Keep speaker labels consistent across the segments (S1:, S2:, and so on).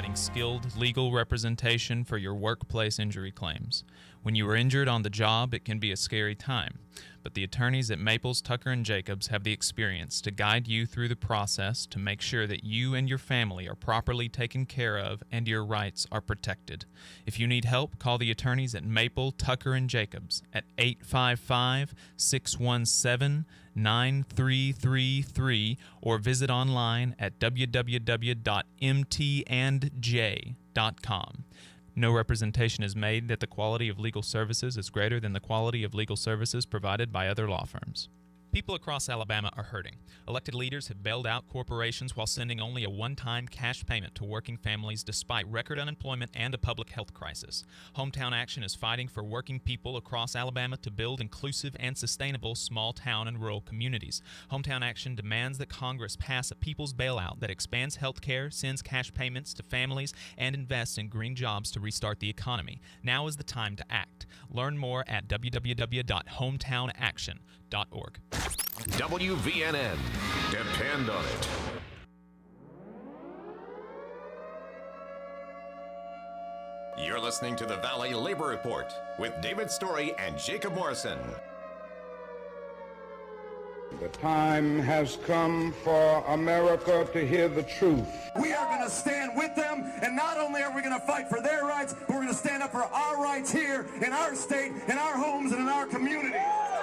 S1: providing skilled legal representation for your workplace injury claims. When you are injured on the job, it can be a scary time, but the attorneys at Maples, Tucker & Jacobs have the experience to guide you through the process to make sure that you and your family are properly taken care of and your rights are protected. If you need help, call the attorneys at Maple, Tucker & Jacobs at 855-617-9333 or visit online at www.mtandj.com. No representation is made that the quality of legal services is greater than the quality of legal services provided by other law firms. People across Alabama are hurting. Elected leaders have bailed out corporations while sending only a one-time cash payment to working families despite record unemployment and a public health crisis. Hometown Action is fighting for working people across Alabama to build inclusive and sustainable small town and rural communities. Hometown Action demands that Congress pass a people's bailout that expands health care, sends cash payments to families, and invests in green jobs to restart the economy. Now is the time to act. Learn more at www.hometownaction.org.
S2: WVNN. Depend on it. You're listening to the Valley Labor Report with David Story and Jacob Morrison.
S3: The time has come for America to hear the truth.
S4: We are going to stand with them, and not only are we going to fight for their rights, but we're going to stand up for our rights here in our state, in our homes, and in our communities.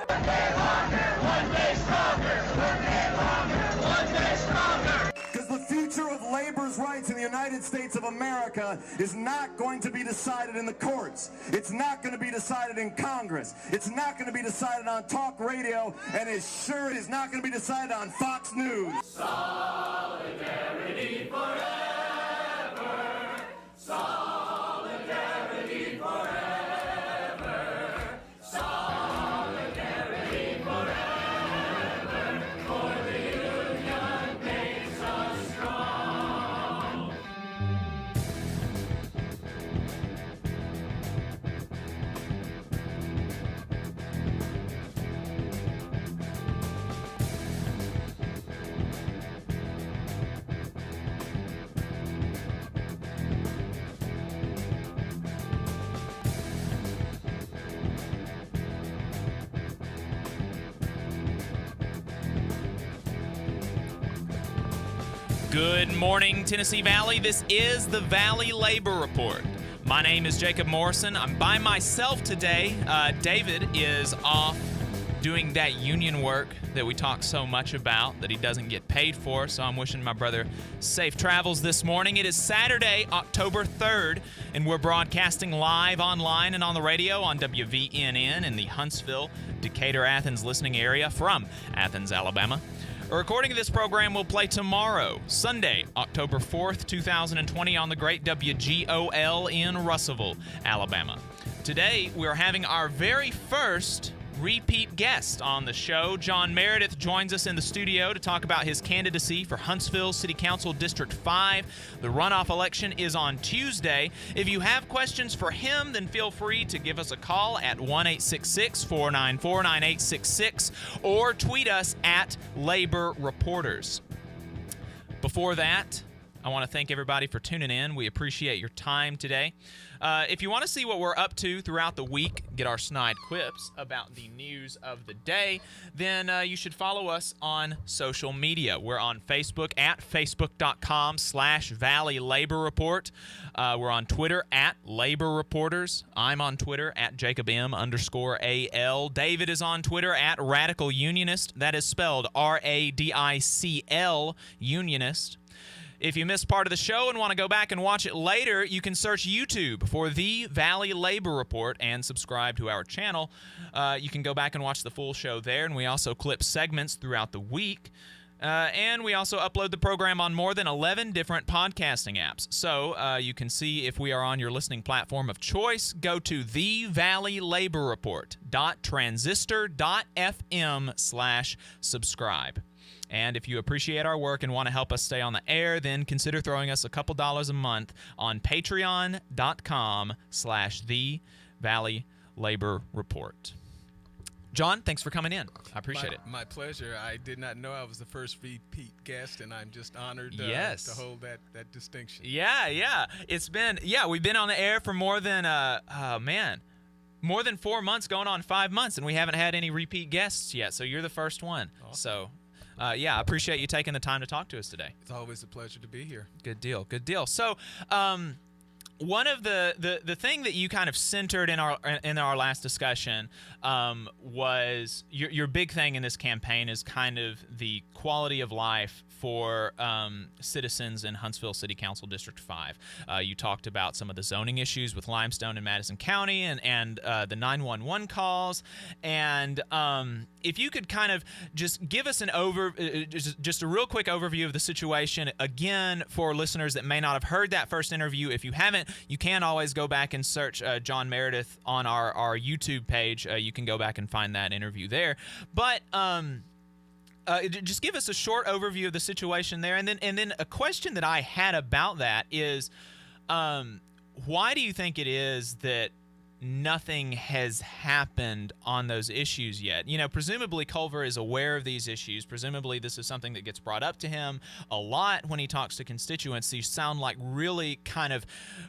S4: One day longer, one day stronger. One day longer, one day stronger. Because the future of labor's rights in the United States of America is not going to be decided in the courts. It's not going to be decided in Congress. It's not going to be decided on talk radio, and it sure is not going to be decided on Fox News. Solidarity forever. Solidarity forever. Solidarity forever. For the union makes us strong.
S1: Good morning, Tennessee Valley. This is the Valley Labor Report. My name is Jacob Morrison. I'm by myself today. David is off doing that union work that we talk so much about that he doesn't get paid for, so I'm wishing my brother safe travels this morning. It is Saturday, October 3rd, and we're broadcasting live online and on the radio on WVNN in the Huntsville, Decatur, Athens listening area from Athens, Alabama. A recording of this program will play tomorrow, Sunday, October 4th, 2020, on the great WGOL in Russelville, Alabama. Today, we're having our very first repeat guest on the show. John Meredith joins us in the studio to talk about his candidacy for Huntsville City Council District 5. The runoff election is on Tuesday. If you have questions for him, then feel free to give us a call at 1-866-494-9866 or tweet us at Labor Reporters. Before that, I want to thank everybody for tuning in. We appreciate your time today. If you want to see what we're up to throughout the week, get our snide quips about the news of the day, then you should follow us on social media. We're on Facebook at facebook.com/Valley Labor Report. We're on Twitter at Labor Reporters. I'm on Twitter at JacobM_AL. David is on Twitter at Radical Unionist. That is spelled RADICL Unionist. If you missed part of the show and want to go back and watch it later, you can search YouTube for The Valley Labor Report and subscribe to our channel. You can go back and watch the full show there, and we also clip segments throughout the week. And we also upload the program on more than 11 different podcasting apps. So you can see if we are on your listening platform of choice. Go to thevalleylaborreport.transistor.fm/subscribe. And if you appreciate our work and want to help us stay on the air, then consider throwing us a couple dollars a month on patreon.com/The Valley Labor Report. John, thanks for coming in. I appreciate it.
S5: My pleasure. I did not know I was the first repeat guest, and I'm just honored
S1: Yes.
S5: to hold that distinction.
S1: Yeah. We've been on the air for more than, more than 4 months, going on 5 months, and we haven't had any repeat guests yet, so you're the first one.
S5: Awesome.
S1: So, I appreciate you taking the time to talk to us today.
S5: It's always a pleasure to be here.
S1: Good deal. So, one of the thing that you kind of centered in our last discussion was your big thing in this campaign is kind of the quality of life for citizens in Huntsville City Council District 5. You talked about some of the zoning issues with Limestone in Madison County and the 911 calls. And if you could kind of just give us just a real quick overview of the situation, again, for listeners that may not have heard that first interview. If you haven't, you can always go back and search John Meredith on our YouTube page. You can go back and find that interview there. But just give us a short overview of the situation there, and then a question that I had about that is, why do you think it is that nothing has happened on those issues yet? You know, presumably Culver is aware of these issues. Presumably this is something that gets brought up to him a lot when he talks to constituents. These sound like really kind of,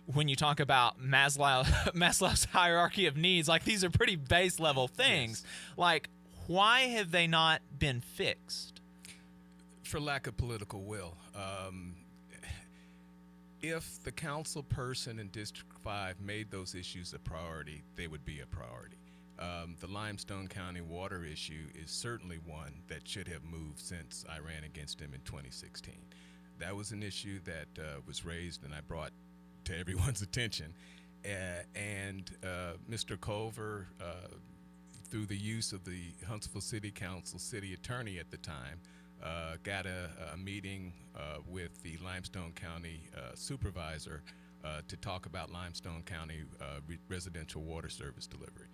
S1: when you talk about Maslow's hierarchy of needs, like these are pretty base level things. Yes. Like, why have they not been fixed?
S5: For lack of political will. If the council person in District 5 made those issues a priority, they would be a priority. The Limestone County water issue is certainly one that should have moved since I ran against him in 2016. That was an issue that was raised and I brought to everyone's attention. And Mr. Culver, through the use of the Huntsville City Council city attorney at the time, got a meeting with the Limestone County supervisor to talk about Limestone County residential water service delivery.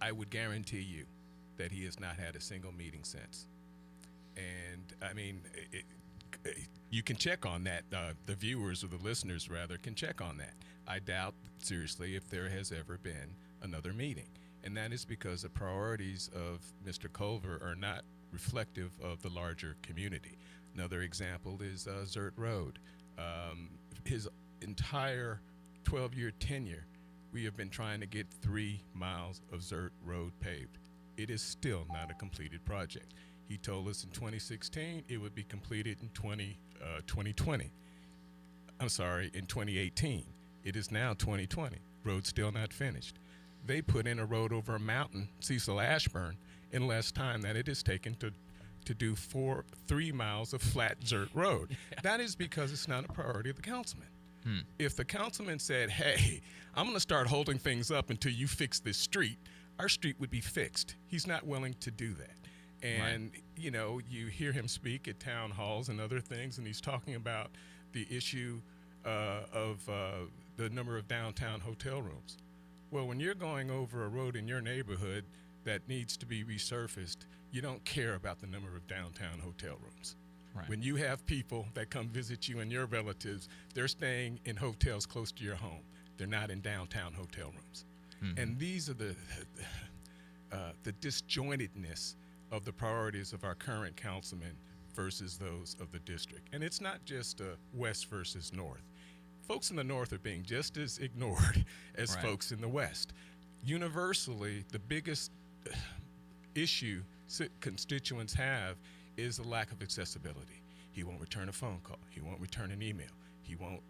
S5: I would guarantee you that he has not had a single meeting since. And I mean, you can check on that. The viewers or the listeners rather can check on that. I doubt seriously if there has ever been another meeting. And that is because the priorities of Mr. Culver are not reflective of the larger community. Another example is Zert Road. His entire 12-year tenure, we have been trying to get 3 miles of Zert Road paved. It is still not a completed project. He told us in 2016 it would be completed in 2020. I'm sorry, in 2018. It is now 2020. Road's still not finished. They put in a road over a mountain, Cecil Ashburn, in less time than it has taken to do 3 miles of flat dirt road. Yeah. That is because it's not a priority of the councilman. If the councilman said, hey, I'm going to start holding things up until you fix this street, our street would be fixed. He's not willing to do that. And, you know, you hear him speak at town halls and other things, and he's talking about the issue of the number of downtown hotel rooms. Well, when you're going over a road in your neighborhood that needs to be resurfaced, you don't care about the number of downtown hotel rooms. Right. When you have people that come visit you and your relatives, they're staying in hotels close to your home. They're not in downtown hotel rooms. Mm-hmm. And these are the disjointedness of the priorities of our current councilmen versus those of the district. And it's not just west versus north. Folks in the north are being just as ignored as folks in the west. Universally, the biggest issue constituents have is the lack of accessibility. He won't return a phone call. He won't return an email. He won't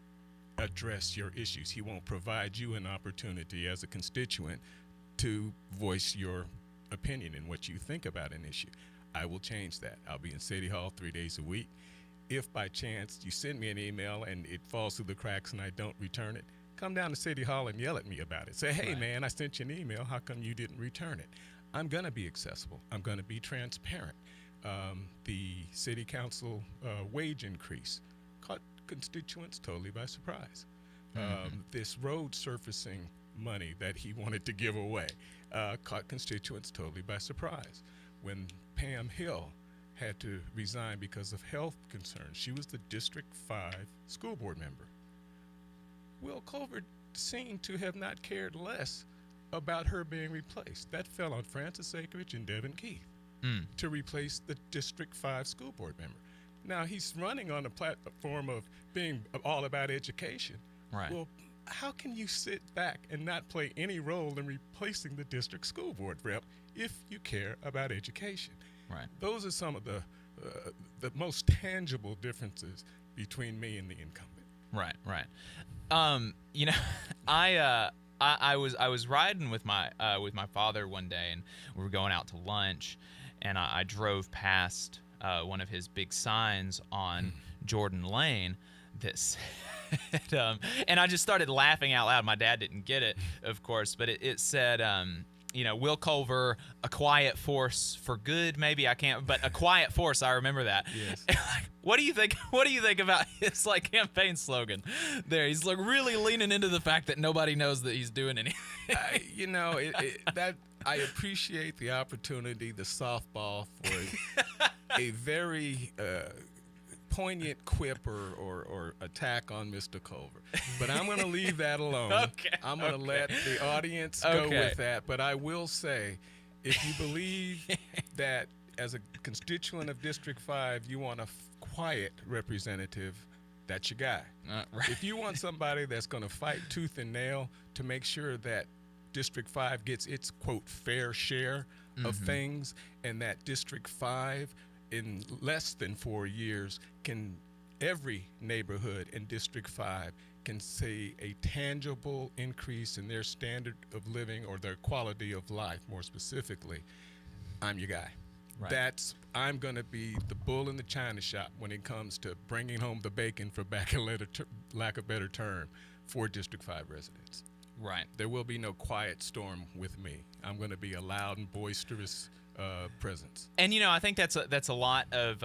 S5: address your issues. He won't provide you an opportunity as a constituent to voice your opinion and what you think about an issue. I will change that. I'll be in City Hall 3 days a week. If by chance you send me an email and it falls through the cracks and I don't return it, come down to City Hall and yell at me about it. Say, hey, man, I sent you an email. How come you didn't return it? I'm going to be accessible. I'm going to be transparent. The city council wage increase caught constituents totally by surprise. This road surfacing money that he wanted to give away caught constituents totally by surprise. When Pam Hill had to resign because of health concerns, she was the District 5 school board member. Will Culver seemed to have not cared less about her being replaced. That fell on Francis Akridge and Devin Keith to replace the District 5 school board member. Now, he's running on the platform of being all about education.
S1: Right.
S5: Well, how can you sit back and not play any role in replacing the district school board rep if you care about education?
S1: Right.
S5: Those are some of the most tangible differences between me and the incumbent.
S1: Right, right. You know, I was riding with my father one day, and we were going out to lunch, and I drove past one of his big signs on Jordan Lane that said, and I just started laughing out loud. My dad didn't get it, of course, but it said, you know, Will Culver, a quiet force for good, maybe, I can't, but a quiet force, I remember that.
S5: Yes.
S1: And like, what do you think about his like campaign slogan there? He's like really leaning into the fact that nobody knows that he's doing anything.
S5: You know, that I appreciate the opportunity, the softball for a very poignant quip or attack on Mr. Culver. But I'm going to leave that alone.
S1: Okay.
S5: I'm going to let the audience go with that. But I will say, if you believe that as a constituent of District 5, you want a quiet representative, that's your guy.
S1: Right.
S5: If you want somebody that's going to fight tooth and nail to make sure that District 5 gets its, quote, fair share of things, and that District 5 in less than 4 years every neighborhood in District 5 can see a tangible increase in their standard of living or their quality of life, more specifically, I'm your guy.
S1: Right.
S5: I'm going to be the bull in the china shop when it comes to bringing home the bacon, for lack of a better term, for District 5 residents.
S1: Right.
S5: There will be no quiet storm with me. I'm going to be a loud and boisterous presence.
S1: And you know, I think that's a lot of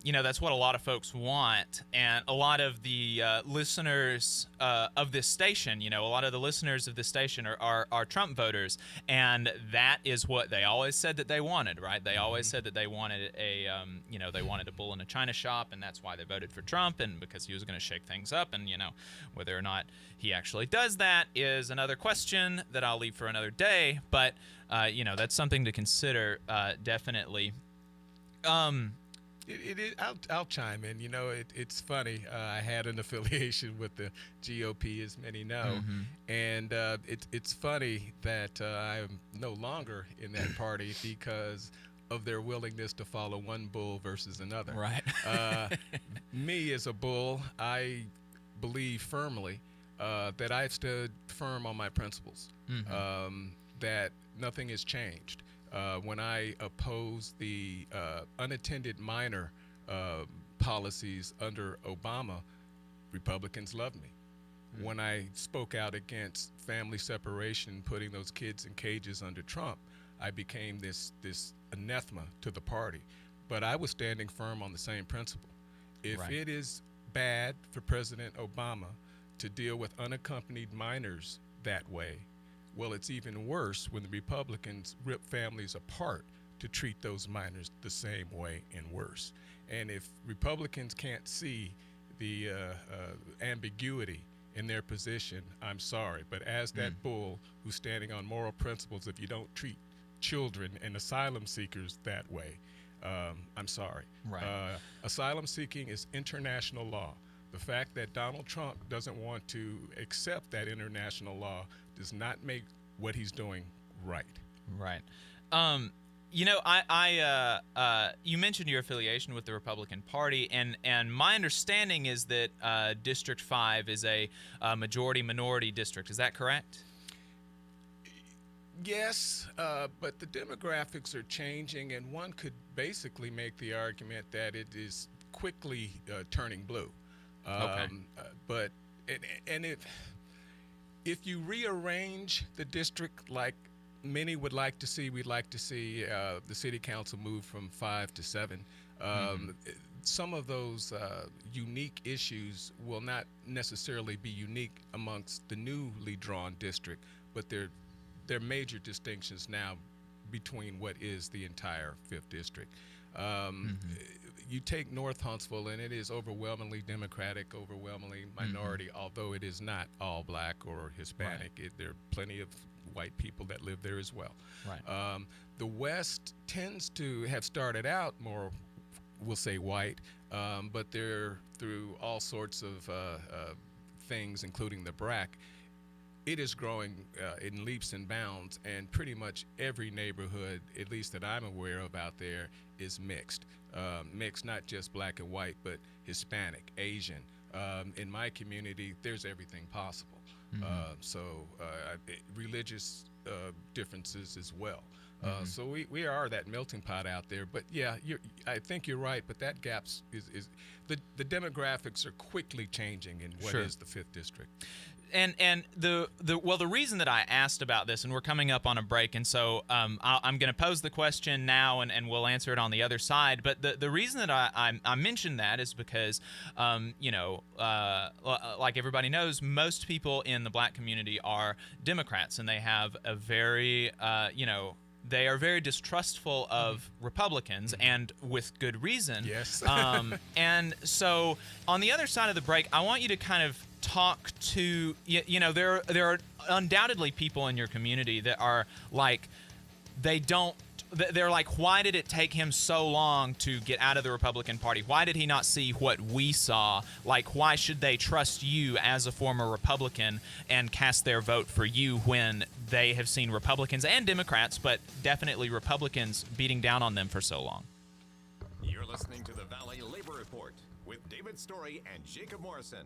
S1: you know, that's what a lot of folks want, and a lot of the listeners of this station, you know, a lot of the listeners of this station are Trump voters, and that is what they always said that they wanted, right? They always said that they wanted you know, they wanted a bull in a china shop, and that's why they voted for Trump, and because he was going to shake things up. And you know, whether or not he actually does that is another question that I'll leave for another day. But you know, that's something to consider, definitely.
S5: I'll chime in. You know, it's funny. I had an affiliation with the GOP, as many know, and it's funny that I am no longer in that party because of their willingness to follow one bull versus another.
S1: Right.
S5: Me as a bull, I believe firmly that I've stood firm on my principles. That nothing has changed. When I opposed the unattended minor policies under Obama, Republicans loved me. When I spoke out against family separation, putting those kids in cages under Trump, I became this anathema to the party. But I was standing firm on the same principle. If it is bad for President Obama to deal with unaccompanied minors that way, well, it's even worse when the Republicans rip families apart to treat those minors the same way and worse. And if Republicans can't see the ambiguity in their position, I'm sorry. But as that bull who's standing on moral principles, if you don't treat children and asylum seekers that way, I'm sorry.
S1: Right.
S5: Asylum seeking is international law. The fact that Donald Trump doesn't want to accept that international law does not make what he's doing right.
S1: Right. You know, you mentioned your affiliation with the Republican Party, and my understanding is that District 5 is a majority-minority district. Is that correct?
S5: Yes, but the demographics are changing, and one could basically make the argument that it is quickly turning blue.
S1: Okay.
S5: But if you rearrange the district like many would like to see, we'd like to see the city council move from 5 to 7. Some of those unique issues will not necessarily be unique amongst the newly drawn district, but there are major distinctions now between what is the entire 5th district. You take North Huntsville, and it is overwhelmingly Democratic, overwhelmingly minority, although it is not all black or Hispanic.
S1: Right.
S5: There are plenty of white people that live there as well.
S1: Right.
S5: The West tends to have started out more, we'll say white, but they're through all sorts of things, including the BRAC. It is growing in leaps and bounds, and pretty much every neighborhood, at least that I'm aware of out there, is mixed. Mixed, not just black and white, but Hispanic, Asian. In my community, there's everything possible. Religious differences as well. So we are that melting pot out there. But yeah, I think you're right. But that gap is the demographics are quickly changing in what is the 5th District.
S1: And the reason that I asked about this, and we're coming up on a break, and so I'm going to pose the question now, and we'll answer it on the other side. But the reason that I mentioned that is because, like everybody knows, most people in the black community are Democrats, and they have a very, they are very distrustful of Republicans, and with good reason.
S5: Yes.
S1: And so on the other side of the break, I want you to kind of talk to, there are undoubtedly people in your community that are like, they're like, why did it take him so long to get out of the Republican Party? Why did he not see what we saw? Like, why should they trust you as a former Republican and cast their vote for you when they have seen Republicans and Democrats, but definitely Republicans, beating down on them for so long?
S2: You're listening to the Valley Labor Report with David Story and Jacob Morrison.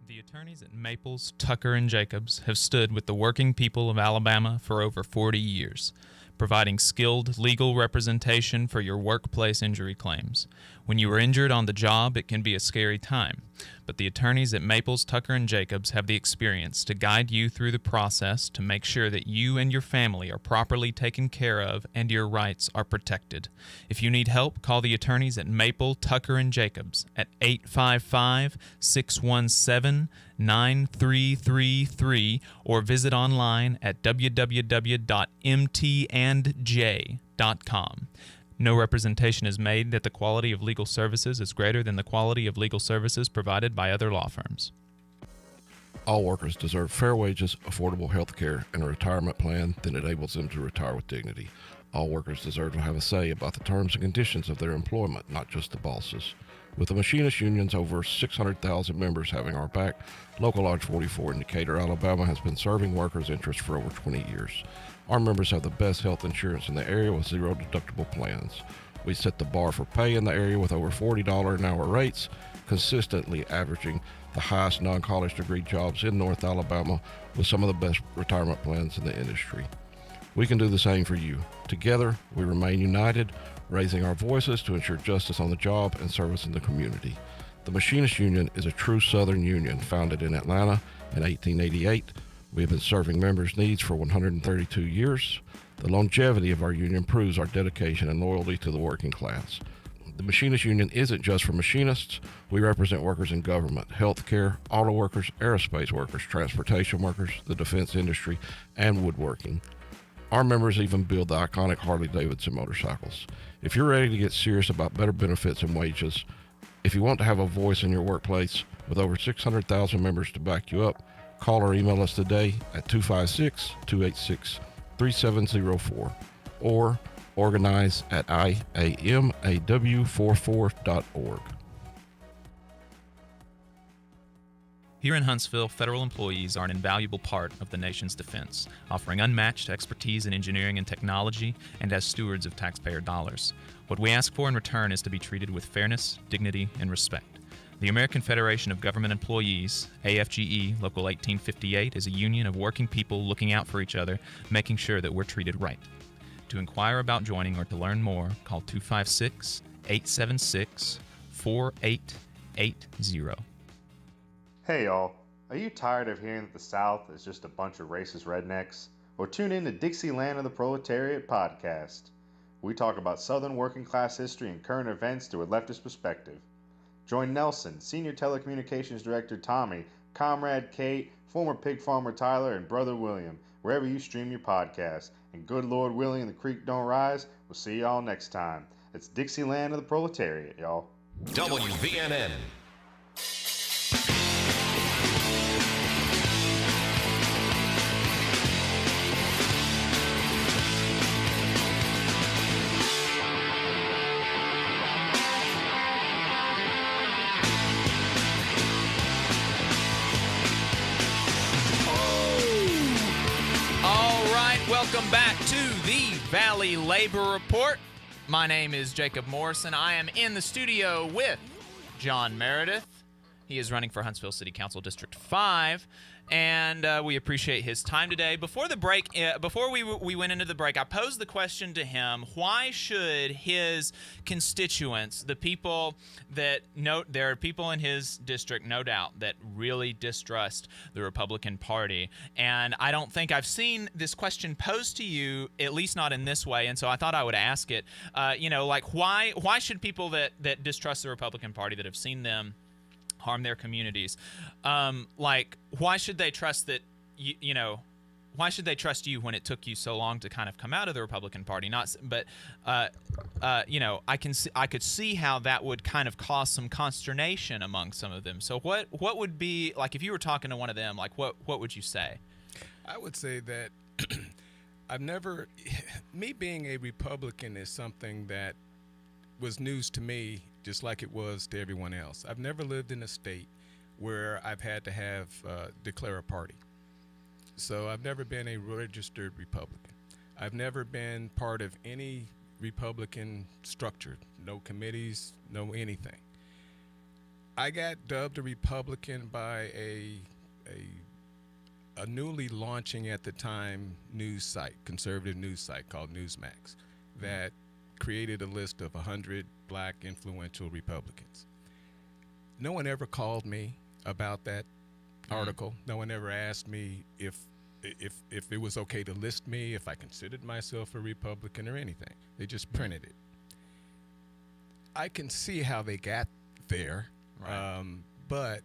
S1: The attorneys at Maples, Tucker, and Jacobs have stood with the working people of Alabama for over 40 years, providing skilled legal representation for your workplace injury claims. When you are injured on the job, it can be a scary time, but the attorneys at Maples, Tucker, and Jacobs have the experience to guide you through the process to make sure that you and your family are properly taken care of and your rights are protected. If you need help, call the attorneys at Maple, Tucker, and Jacobs at 855-617-9333 or visit online at www.mtandj.com. No representation is made that the quality of legal services is greater than the quality of legal services provided by other law firms.
S6: All workers deserve fair wages, affordable health care, and a retirement plan that enables them to retire with dignity. All workers deserve to have a say about the terms and conditions of their employment, not just the bosses. With the machinist union's over 600,000 members having our back, Local Lodge 44 in Decatur, Alabama has been serving workers' interests for over 20 years. Our members have the best health insurance in the area with zero deductible plans. We set the bar for pay in the area with over $40 an hour rates, consistently averaging the highest non-college degree jobs in North Alabama with some of the best retirement plans in the industry. We can do the same for you. Together, we remain united, raising our voices to ensure justice on the job and service in the community. The Machinist Union is a true Southern union founded in Atlanta in 1888. We have been serving members' needs for 132 years. The longevity of our union proves our dedication and loyalty to the working class. The Machinist Union isn't just for machinists. We represent workers in government, healthcare, auto workers, aerospace workers, transportation workers, the defense industry, and woodworking. Our members even build the iconic Harley-Davidson motorcycles. If you're ready to get serious about better benefits and wages, if you want to have a voice in your workplace with over 600,000 members to back you up, call or email us today at 256-286-3704 or organize at iamaw44.org.
S1: Here in Huntsville, federal employees are an invaluable part of the nation's defense, offering unmatched expertise in engineering and technology and as stewards of taxpayer dollars. What we ask for in return is to be treated with fairness, dignity, and respect. The American Federation of Government Employees, AFGE Local 1858, is a union of working people looking out for each other, making sure that we're treated right. To inquire about joining or to learn more, call 256-876-4880.
S7: Hey y'all, are you tired of hearing that the South is just a bunch of racist rednecks? Well, tune in to Dixieland of the Proletariat podcast. We talk about Southern working class history and current events through a leftist perspective. Join Nelson, Senior Telecommunications Director Tommy, Comrade Kate, former pig farmer Tyler, and Brother William, wherever you stream your podcast. And good Lord willing and the creek don't rise, we'll see y'all next time. It's Dixieland of the Proletariat, y'all.
S2: WVNN.
S1: Welcome back to the Valley Labor Report. My name is Jacob Morrison. I am in the studio with John Meredith. He is running for Huntsville City Council District 5, and we appreciate his time today. Before the break, before we went into the break, I posed the question to him: why should his constituents, the people that there are people in his district, no doubt, that really distrust the Republican Party, and I don't think I've seen this question posed to you, at least not in this way, and so I thought I would ask it. Why should people that distrust the Republican Party, that have seen them harm their communities, why should they trust that why should they trust you when it took you so long to kind of come out of the Republican Party? I could see how that would kind of cause some consternation among some of them. So what would be, like, if you were talking to one of them, like what would you say?
S5: I would say that me being a Republican is something that was news to me, just like it was to everyone else. I've never lived in a state where I've had to declare a party. So I've never been a registered Republican. I've never been part of any Republican structure, no committees, no anything. I got dubbed a Republican by a newly launching at the time news site, conservative news site called Newsmax, that created a list of 100 black influential Republicans. No one ever called me about that article. No one ever asked me if it was okay to list me, if I considered myself a Republican or anything. They just printed it. I can see how they got there, right. But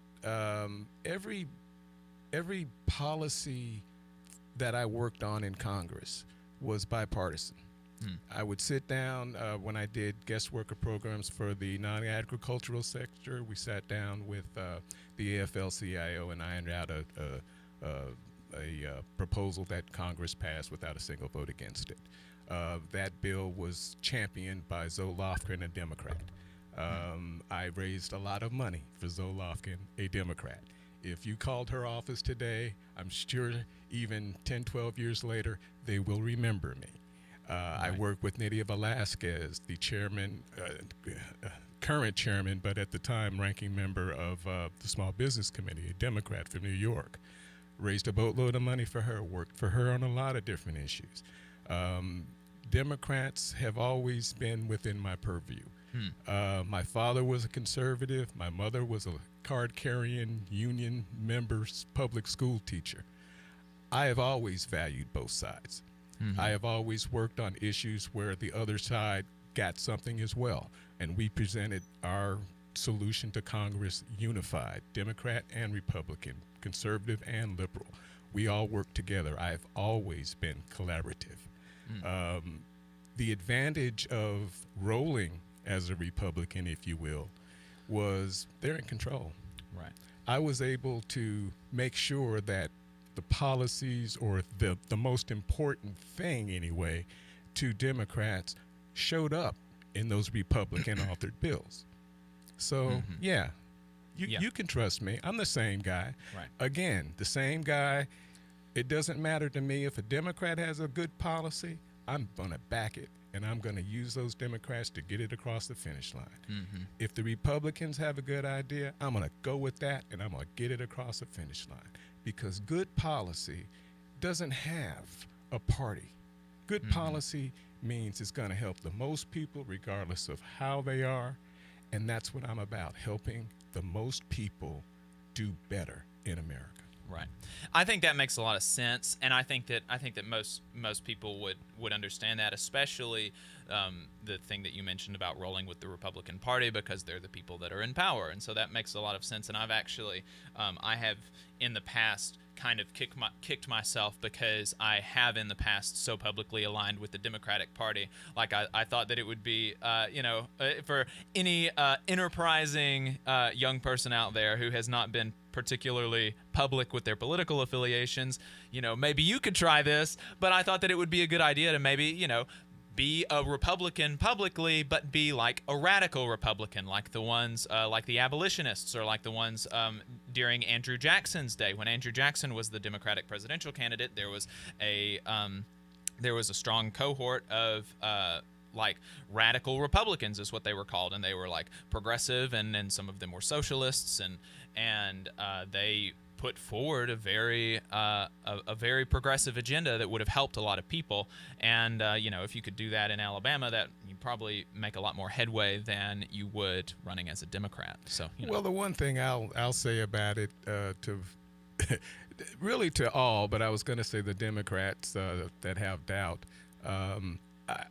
S5: every policy that I worked on in Congress was bipartisan. I would sit down when I did guest worker programs for the non-agricultural sector. We sat down with the AFL-CIO and ironed out a proposal that Congress passed without a single vote against it. That bill was championed by Zoe Lofgren, a Democrat. I raised a lot of money for Zoe Lofgren, a Democrat. If you called her office today, I'm sure even 10, 12 years later, they will remember me. I work with Nydia Velasquez, the chairman, current chairman, but at the time ranking member of the Small Business Committee, a Democrat from New York. Raised a boatload of money for her, worked for her on a lot of different issues. Democrats have always been within my purview. My father was a conservative. My mother was a card-carrying union member public school teacher. I have always valued both sides. I have always worked on issues where the other side got something as well, and we presented our solution to Congress unified, Democrat and Republican, conservative and liberal. We all work together. I've always been collaborative. The advantage of rolling as a Republican, if you will, was they're in control.
S1: Right.
S5: I was able to make sure that the policies, or the most important thing anyway, to Democrats showed up in those Republican-authored bills. So, you can trust me. I'm the same guy.
S1: Right.
S5: Again, the same guy. It doesn't matter to me if a Democrat has a good policy. I'm going to back it, and I'm going to use those Democrats to get it across the finish line. If the Republicans have a good idea, I'm going to go with that, and I'm going to get it across the finish line. Because good policy doesn't have a party. Good policy means it's going to help the most people regardless of how they are, and that's what I'm about, helping the most people do better in America.
S1: Right. I think that makes a lot of sense, and I think that most people would understand that, especially the thing that you mentioned about rolling with the Republican Party, because they're the people that are in power, and so that makes a lot of sense. And I've actually I have in the past kind of kicked myself because I have in the past so publicly aligned with the Democratic Party. Like I thought that it would be, for any enterprising young person out there who has not been particularly public with their political affiliations, maybe you could try this, but I thought that it would be a good idea to maybe, be a Republican publicly, but be like a radical Republican, like the ones, like the abolitionists, or like the ones during Andrew Jackson's day. When Andrew Jackson was the Democratic presidential candidate, there was a there was a strong cohort of like radical Republicans is what they were called, and they were like progressive, and some of them were socialists, and they put forward a very progressive agenda that would have helped a lot of people. And if you could do that in Alabama, that you probably make a lot more headway than you would running as a Democrat. So
S5: well, the one thing I'll say about it to really to all, but I was going to say the Democrats that have doubt.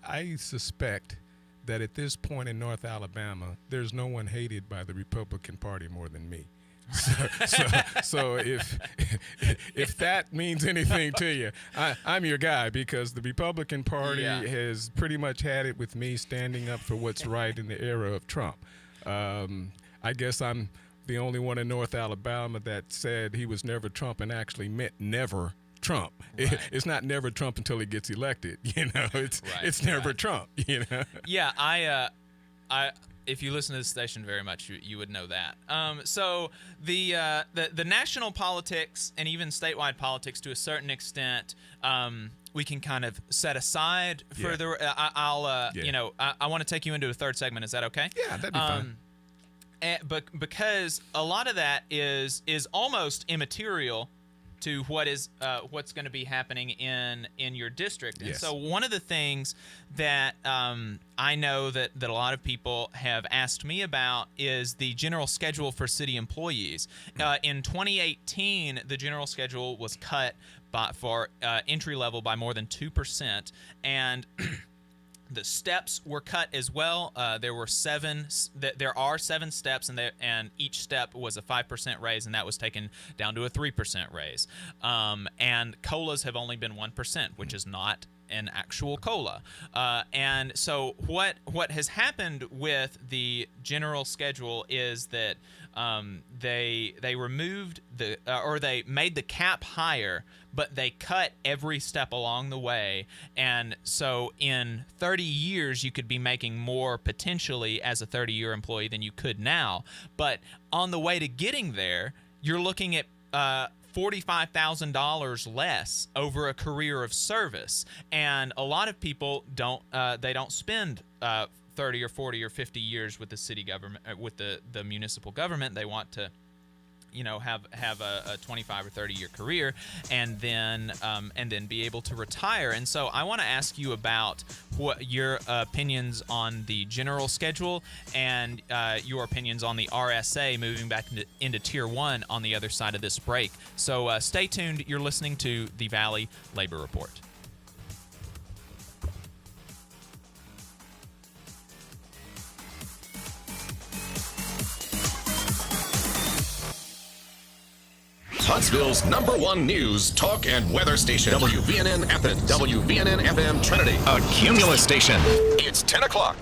S5: I suspect that at this point in North Alabama, there's no one hated by the Republican Party more than me. So if that means anything to you, I'm your guy, because the Republican Party has pretty much had it with me standing up for what's right in the era of Trump. I guess I'm the only one in North Alabama that said he was never Trump and actually meant never Trump. Right. It's not never Trump until he gets elected. It's never Trump.
S1: Yeah, I if you listen to this station very much, you would know that. So the national politics and even statewide politics, to a certain extent, we can kind of set aside further. I want to take you into a third segment. Is that okay?
S5: Yeah, that'd be fine.
S1: But because a lot of that is almost immaterial to what's going to be happening in your district. And so one of the things that I know that a lot of people have asked me about is the general schedule for city employees. In 2018, the general schedule was cut for entry level by more than 2%, and the steps were cut as well. There are 7 steps, and each step was a 5% raise, and that was taken down to a 3% raise. And COLAs have only been 1%, which is not an actual COLA. And so what has happened with the general schedule is that they removed or they made the cap higher, but they cut every step along the way. And so in 30 years, you could be making more potentially as a 30-year employee than you could now. But on the way to getting there, you're looking at $45,000 less over a career of service. And a lot of people don't spend 30 or 40 or 50 years with the city government, with the municipal government. They want to have a 25 or 30 year career and then be able to retire. And so I want to ask you about what your opinions on the general schedule and your opinions on the RSA moving back into Tier 1 on the other side of this break. So stay tuned. You're listening to the Valley Labor Report.
S2: Huntsville's #1 news, talk, and weather station. WVNN Athens. WVNN FM Trinity. A Cumulus station. It's 10 o'clock.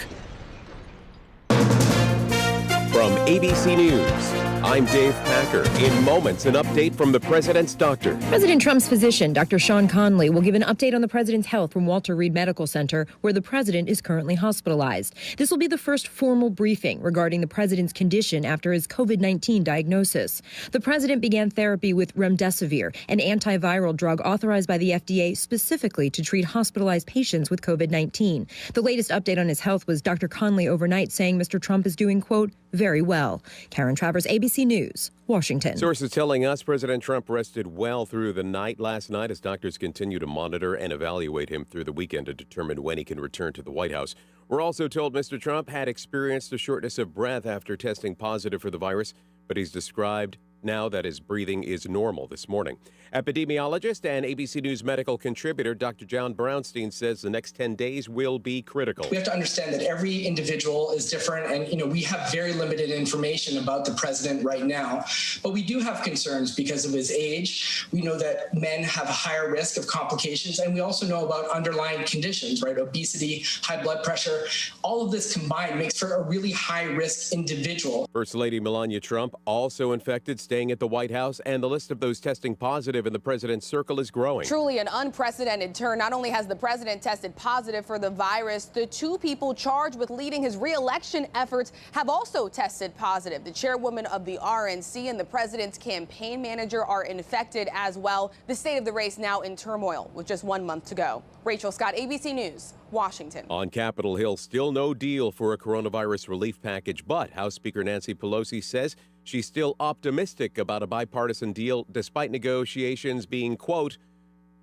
S8: From ABC News, I'm Dave Packer. In moments, an update from the president's doctor.
S9: President Trump's physician, Dr. Sean Conley, will give an update on the president's health from Walter Reed Medical Center, where the president is currently hospitalized. This will be the first formal briefing regarding the president's condition after his COVID-19 diagnosis. The president began therapy with remdesivir, an antiviral drug authorized by the FDA specifically to treat hospitalized patients with COVID-19. The latest update on his health was Dr. Conley overnight saying Mr. Trump is doing, quote, very well. Karen Travers, ABC News, Washington.
S8: Sources telling us President Trump rested well through the night last night as doctors continue to monitor and evaluate him through the weekend to determine when he can return to the White House. We're also told Mr. Trump had experienced a shortness of breath after testing positive for the virus, but he's described now that his breathing is normal this morning. Epidemiologist and ABC News medical contributor Dr. John Brownstein says the next 10 days will be critical.
S10: We have to understand that every individual is different, and we have very limited information about the president right now, but we do have concerns because of his age. We know that men have a higher risk of complications, and we also know about underlying conditions, right? Obesity, high blood pressure. All of this combined makes for a really high risk individual.
S8: First Lady Melania Trump also infected, staying at the White House, and the list of those testing positive in the president's circle is growing.
S11: Truly an unprecedented turn. Not only has the president tested positive for the virus, the two people charged with leading his re-election efforts have also tested positive. The chairwoman of the RNC and the president's campaign manager are infected as well. The state of the race now in turmoil with just 1 month to go. Rachel Scott, ABC News, Washington.
S8: On Capitol Hill, still no deal for a coronavirus relief package, but House Speaker Nancy Pelosi says she's still optimistic about a bipartisan deal despite negotiations being, quote,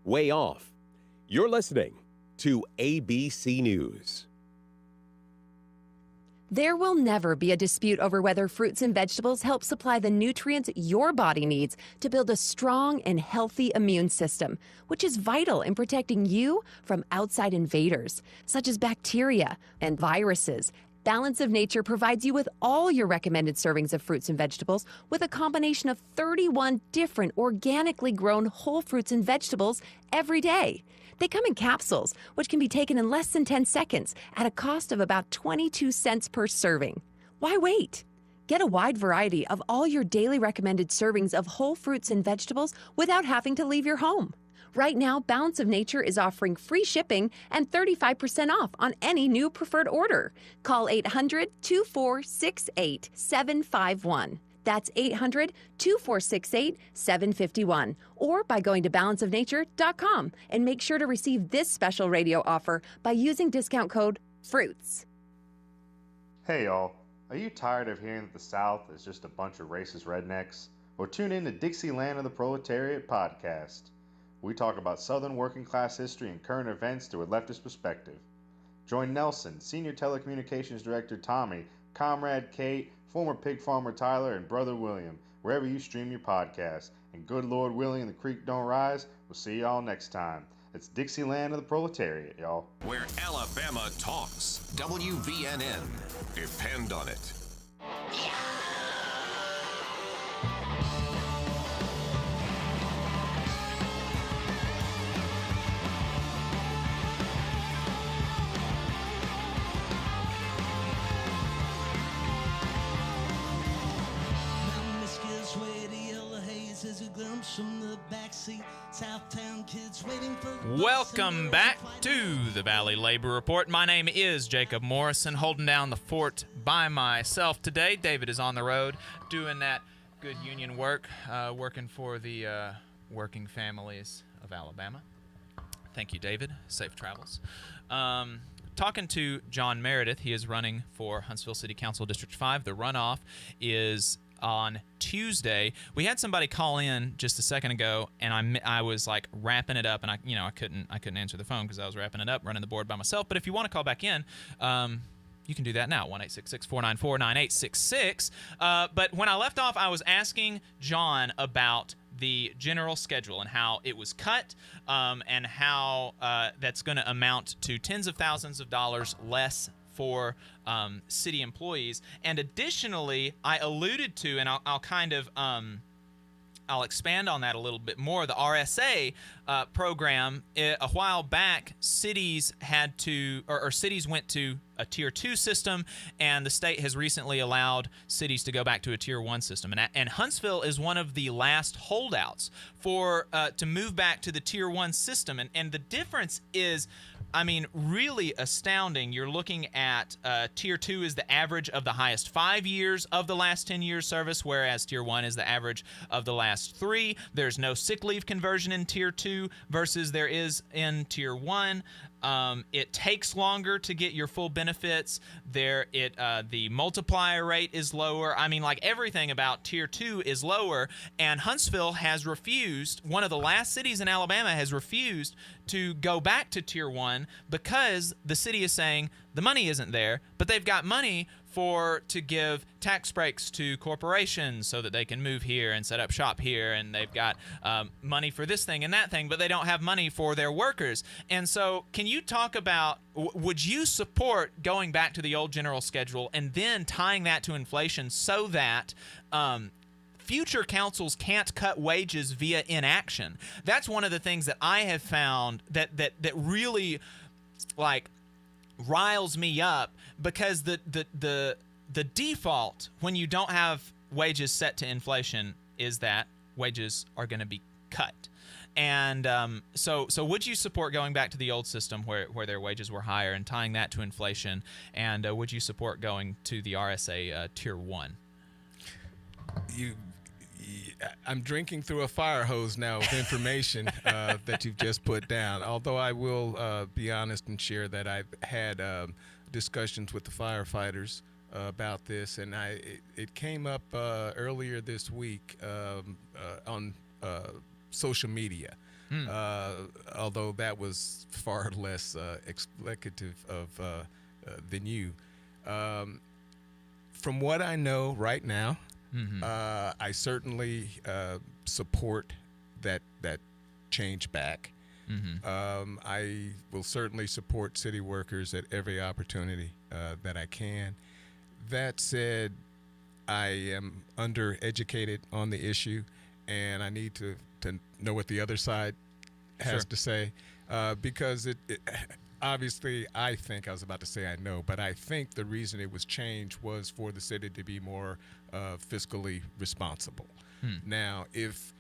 S8: way off. You're listening to ABC News.
S12: There will never be a dispute over whether fruits and vegetables help supply the nutrients your body needs to build a strong and healthy immune system, which is vital in protecting you from outside invaders, such as bacteria and viruses. Balance of Nature provides you with all your recommended servings of fruits and vegetables with a combination of 31 different organically grown whole fruits and vegetables every day. They come in capsules, which can be taken in less than 10 seconds at a cost of about 22 cents per serving. Why wait? Get a wide variety of all your daily recommended servings of whole fruits and vegetables without having to leave your home. Right now, Balance of Nature is offering free shipping and 35% off on any new preferred order. Call 800-2468-751. That's 800-2468-751. Or by going to balanceofnature.com and make sure to receive this special radio offer by using discount code FRUITS.
S7: Hey y'all, are you tired of hearing that the South is just a bunch of racist rednecks? Well, tune in to Dixieland of the Proletariat podcast. We talk about Southern working class history and current events through a leftist perspective. Join Nelson, Senior Telecommunications Director Tommy, Comrade Kate, former pig farmer Tyler, and brother William, wherever you stream your podcast. And good Lord willing, the creek don't rise. We'll see y'all next time. It's Dixieland of the Proletariat, y'all.
S2: Where Alabama talks. WVNN. Depend on it.
S1: Welcome back to the Valley Labor Report. My name is Jacob Morrison, holding down the fort by myself today. David is on the road doing that good union work, working for the working families of Alabama. Thank you, David. Safe travels. Talking to John Meredith. He is running for Huntsville City Council District 5. The runoff is on Tuesday. We had somebody call in just a second ago, and I was like wrapping it up, and I couldn't answer the phone because I was wrapping it up, running the board by myself. But if you want to call back in, you can do that now, 1-866-494-9866. But when I left off, I was asking John about the general schedule and how it was cut, and how that's going to amount to tens of thousands of dollars less for city employees. And additionally, I alluded to, and I'll kind of I'll expand on that a little bit more. The RSA program, a while back, cities had to, or cities went to a Tier 2 system, and the state has recently allowed cities to go back to a Tier 1 system. And Huntsville is one of the last holdouts for to move back to the Tier 1 system. And the difference is, I mean, really astounding. You're looking at Tier 2 is the average of the highest 5 years of the last 10 years service, whereas Tier 1 is the average of the last 3. There's no sick leave conversion in Tier 2 versus there is in Tier 1. It takes longer to get your full benefits. The multiplier rate is lower. I mean, like, everything about Tier 2 is lower, and Huntsville has refused, one of the last cities in Alabama has refused to go back to Tier 1 because the city is saying the money isn't there, but they've got money to give tax breaks to corporations so that they can move here and set up shop here, and they've got money for this thing and that thing, but they don't have money for their workers. And so can you talk about, would you support going back to the old general schedule and then tying that to inflation so that future councils can't cut wages via inaction? That's one of the things that I have found that really, like, riles me up, because the default when you don't have wages set to inflation is that wages are going to be cut. And so would you support going back to the old system where their wages were higher and tying that to inflation? And would you support going to the RSA Tier 1?
S5: I'm drinking through a fire hose now with information that you've just put down. Although I will be honest and share that I've had discussions with the firefighters about this, and it came up earlier this week on social media. Although that was far less explicative of than you. From what I know right now, I certainly support that change back. I will certainly support city workers at every opportunity that I can. That said, I am undereducated on the issue, and I need to know what the other side has to say, because it obviously, I think, I was about to say I know, but I think the reason it was changed was for the city to be more fiscally responsible. Now, if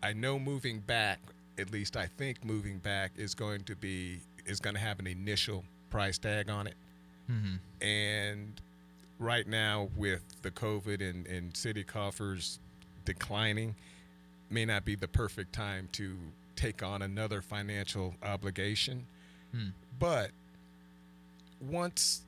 S5: I know moving back, at least I think moving back is going to have an initial price tag on it. And right now, with the COVID and city coffers declining, may not be the perfect time to take on another financial obligation. But once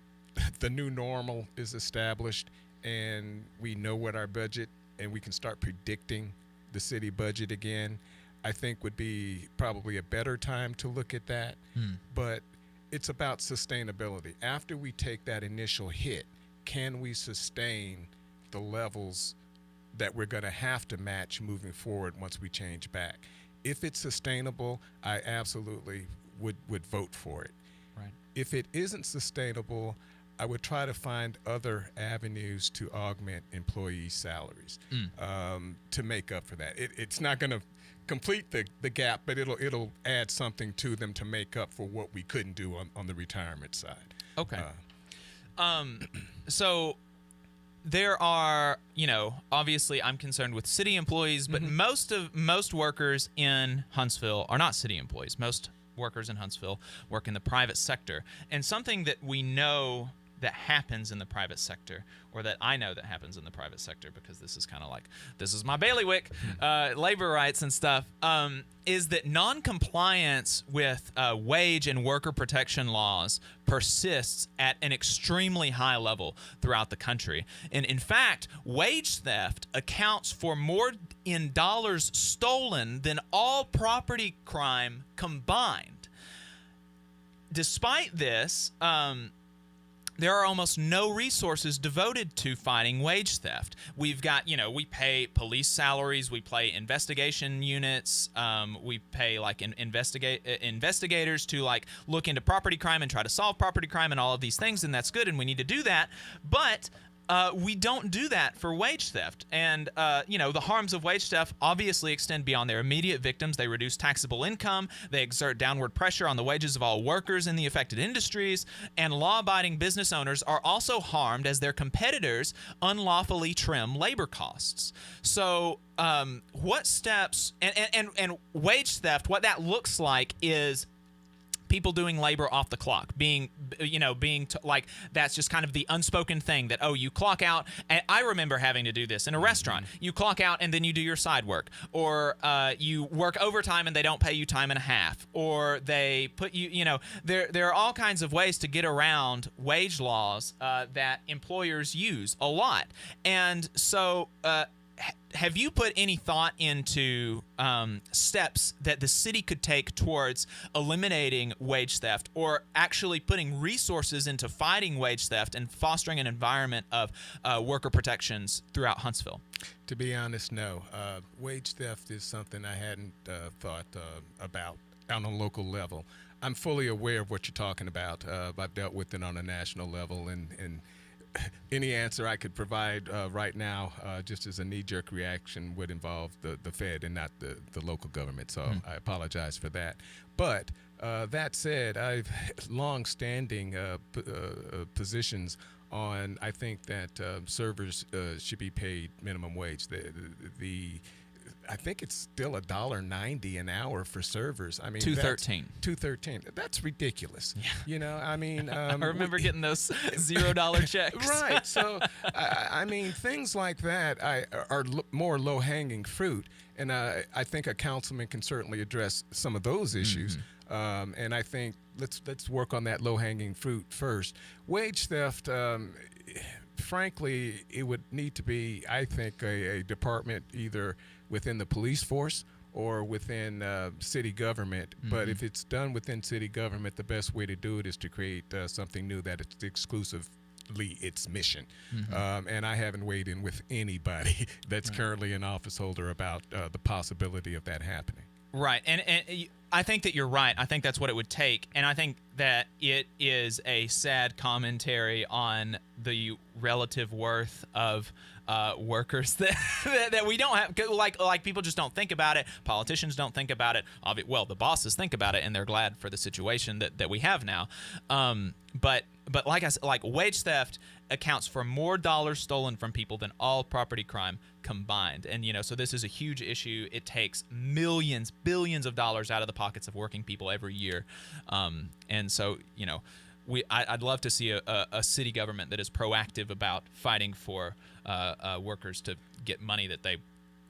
S5: the new normal is established and we know what our budget, and we can start predicting the city budget again, I think would be probably a better time to look at that. But it's about sustainability. After we take that initial hit, can we sustain the levels that we're going to have to match moving forward once we change back? If it's sustainable, I absolutely would vote for it.
S1: Right.
S5: If it isn't sustainable, I would try to find other avenues to augment employee salaries to make up for that. It's not going to complete the gap, but it'll add something to them to make up for what we couldn't do on the retirement side.
S1: Okay. So there are, obviously I'm concerned with city employees, but most workers in Huntsville are not city employees. Most workers in Huntsville work in the private sector. And something that we know that happens in the private sector, or that I know that happens in the private sector, because this is kind of like, this is my bailiwick, labor rights and stuff, is that non-compliance with wage and worker protection laws persists at an extremely high level throughout the country. And in fact, wage theft accounts for more in dollars stolen than all property crime combined. Despite this, there are almost no resources devoted to fighting wage theft. We've got, we pay police salaries, we pay investigation units, we pay like investigators to look into property crime and try to solve property crime and all of these things, and that's good, and we need to do that. But we don't do that for wage theft. And, the harms of wage theft obviously extend beyond their immediate victims. They reduce taxable income. They exert downward pressure on the wages of all workers in the affected industries. And law-abiding business owners are also harmed as their competitors unlawfully trim labor costs. So what steps and wage theft, what that looks like is people doing labor off the clock, that's just kind of the unspoken thing that, you clock out. And I remember having to do this in a restaurant. You clock out and then you do your side work, or you work overtime and they don't pay you time and a half, or they put you, there are all kinds of ways to get around wage laws that employers use a lot. And so, have you put any thought into steps that the city could take towards eliminating wage theft, or actually putting resources into fighting wage theft and fostering an environment of worker protections throughout Huntsville?
S5: To be honest, no. Wage theft is something I hadn't thought about on a local level. I'm fully aware of what you're talking about. I've dealt with it on a national level, and any answer I could provide right now, just as a knee-jerk reaction, would involve the Fed and not the local government. So I apologize for that. But that said, I've long-standing positions on. I think that servers should be paid minimum wage. I think it's still $1.90 an hour for servers. I mean, $2.13. That's ridiculous. Yeah. You know, I mean,
S1: I remember getting those $0 checks.
S5: Right. So, I mean, things like that are more low-hanging fruit, and I think a councilman can certainly address some of those issues. And I think let's work on that low-hanging fruit first. Wage theft. Frankly, it would need to be, I think, a department either within the police force or within city government. But if it's done within city government, the best way to do it is to create something new that it's exclusively its mission. And I haven't weighed in with anybody that's currently an office holder about the possibility of that happening.
S1: Right. And I think that you're right. I think that's what it would take. And I think that it is a sad commentary on the relative worth of workers that we don't have. Like people just don't think about it. Politicians don't think about it. Well, the bosses think about it, and they're glad for the situation that we have now. But like I said, like wage theft accounts for more dollars stolen from people than all property crime combined. And, you know, so this is a huge issue. It takes millions, billions of dollars out of the pockets of working people every year. And so, you know, I'd love to see a city government that is proactive about fighting for workers to get money that they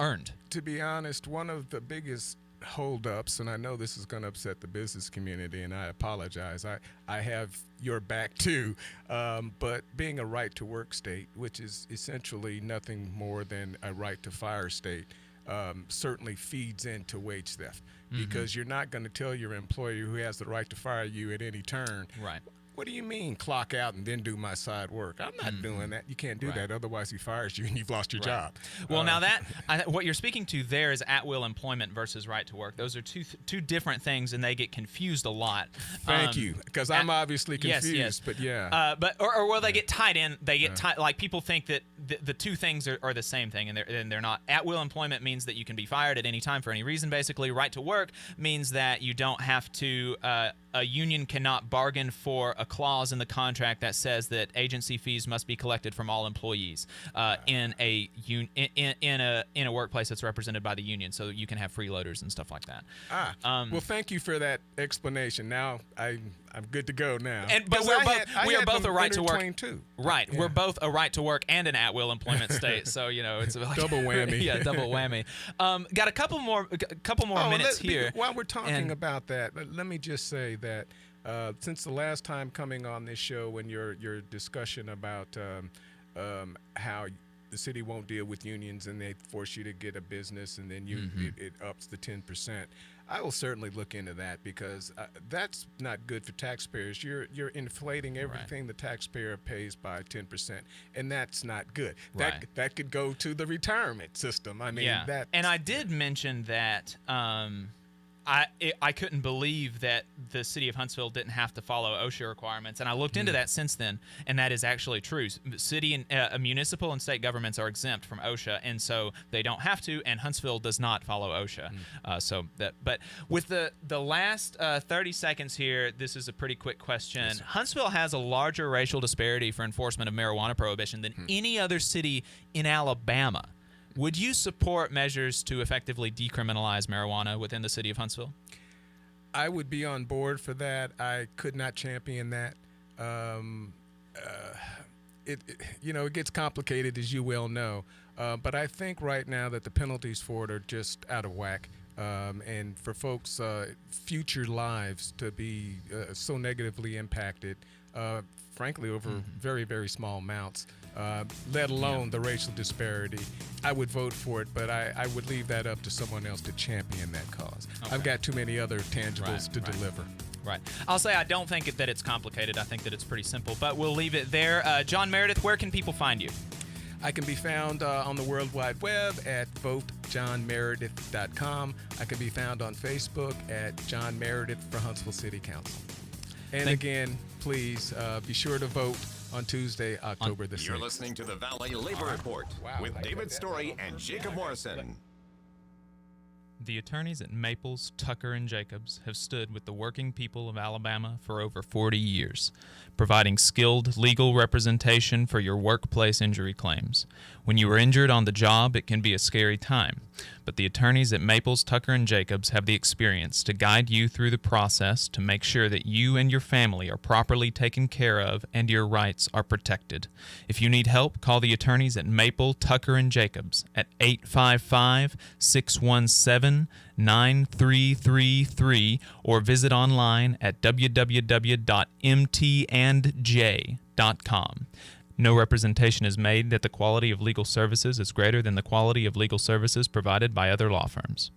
S1: earned.
S5: To be honest, one of the biggest holdups, and I know this is going to upset the business community, and I apologize. I have your back too, but being a right-to-work state, which is essentially nothing more than a right-to-fire state, certainly feeds into wage theft, because you're not going to tell your employer who has the right to fire you at any turn.
S1: Right.
S5: What do you mean clock out and then do my side work? I'm not doing that. You can't do that. Otherwise, he fires you and you've lost your job.
S1: Well, now what you're speaking to there is at-will employment versus right to work. Those are two different things, and they get confused a lot.
S5: Thank you, because I'm obviously confused.
S1: Yes.
S5: But yeah.
S1: Or they get tied in. They get tied. Like people think that the two things are the same thing, and they're not. At-will employment means that you can be fired at any time for any reason. Basically, right to work means that you don't have to. A union cannot bargain for a clause in the contract that says that agency fees must be collected from all employees in a workplace that's represented by the union, so you can have freeloaders and stuff like that.
S5: Well, thank you for that explanation. Now I'm good to go now.
S1: But we are both a right to work
S5: too.
S1: Right, we're both a right to work and an at-will employment state. So you know it's like
S5: double whammy.
S1: Yeah, double whammy. Got a couple more minutes here.
S5: While we're talking about that, let me just say that since the last time coming on this show, and your discussion about how the city won't deal with unions and they force you to get a business, and then it ups the 10%. I will certainly look into that, because that's not good for taxpayers. You're inflating everything the taxpayer pays by 10%, and that's not good. That could go to the retirement system. I mean,
S1: and I did mention that. I couldn't believe that the city of Huntsville didn't have to follow OSHA requirements, and I looked into that since then, and that is actually true. City and municipal and state governments are exempt from OSHA, and so they don't have to, and Huntsville does not follow OSHA. But with the last 30 seconds here, this is a pretty quick question. Yes, Huntsville has a larger racial disparity for enforcement of marijuana prohibition than any other city in Alabama. Would you support measures to effectively decriminalize marijuana within the city of Huntsville?
S5: I would be on board for that. I could not champion that. It gets complicated, as you well know. But I think right now that the penalties for it are just out of whack. And for folks' future lives to be so negatively impacted, frankly, over very, very small amounts, let alone the racial disparity, I would vote for it, but I would leave that up to someone else to champion that cause. Okay. I've got too many other tangibles to deliver.
S1: Right. I'll say I don't think that it's complicated. I think that it's pretty simple, but we'll leave it there. John Meredith, where can people find you?
S5: I can be found on the World Wide Web at votejohnmeredith.com. I can be found on Facebook at John Meredith for Huntsville City Council. And again, please be sure to vote on Tuesday, October the 6th.
S2: You're listening to the Valley Labor Report with David Story and Jacob Morrison.
S1: The attorneys at Maples, Tucker, and Jacobs have stood with the working people of Alabama for over 40 years, providing skilled legal representation for your workplace injury claims. When you are injured on the job, it can be a scary time, but the attorneys at Maples, Tucker, and Jacobs have the experience to guide you through the process to make sure that you and your family are properly taken care of and your rights are protected. If you need help, call the attorneys at Maple, Tucker, and Jacobs at 855-617-9333 or visit online at www.mtandj.com. No representation is made that the quality of legal services is greater than the quality of legal services provided by other law firms.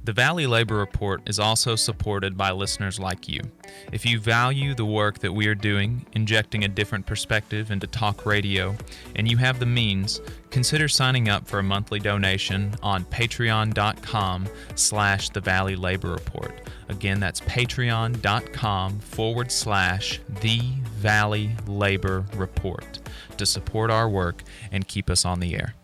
S1: The Valley Labor Report is also supported by listeners like you. If you value the work that we are doing, injecting a different perspective into talk radio, and you have the means, consider signing up for a monthly donation on patreon.com/The Valley Labor Report. Again, that's patreon.com/The Valley Labor Report to support our work and keep us on the air.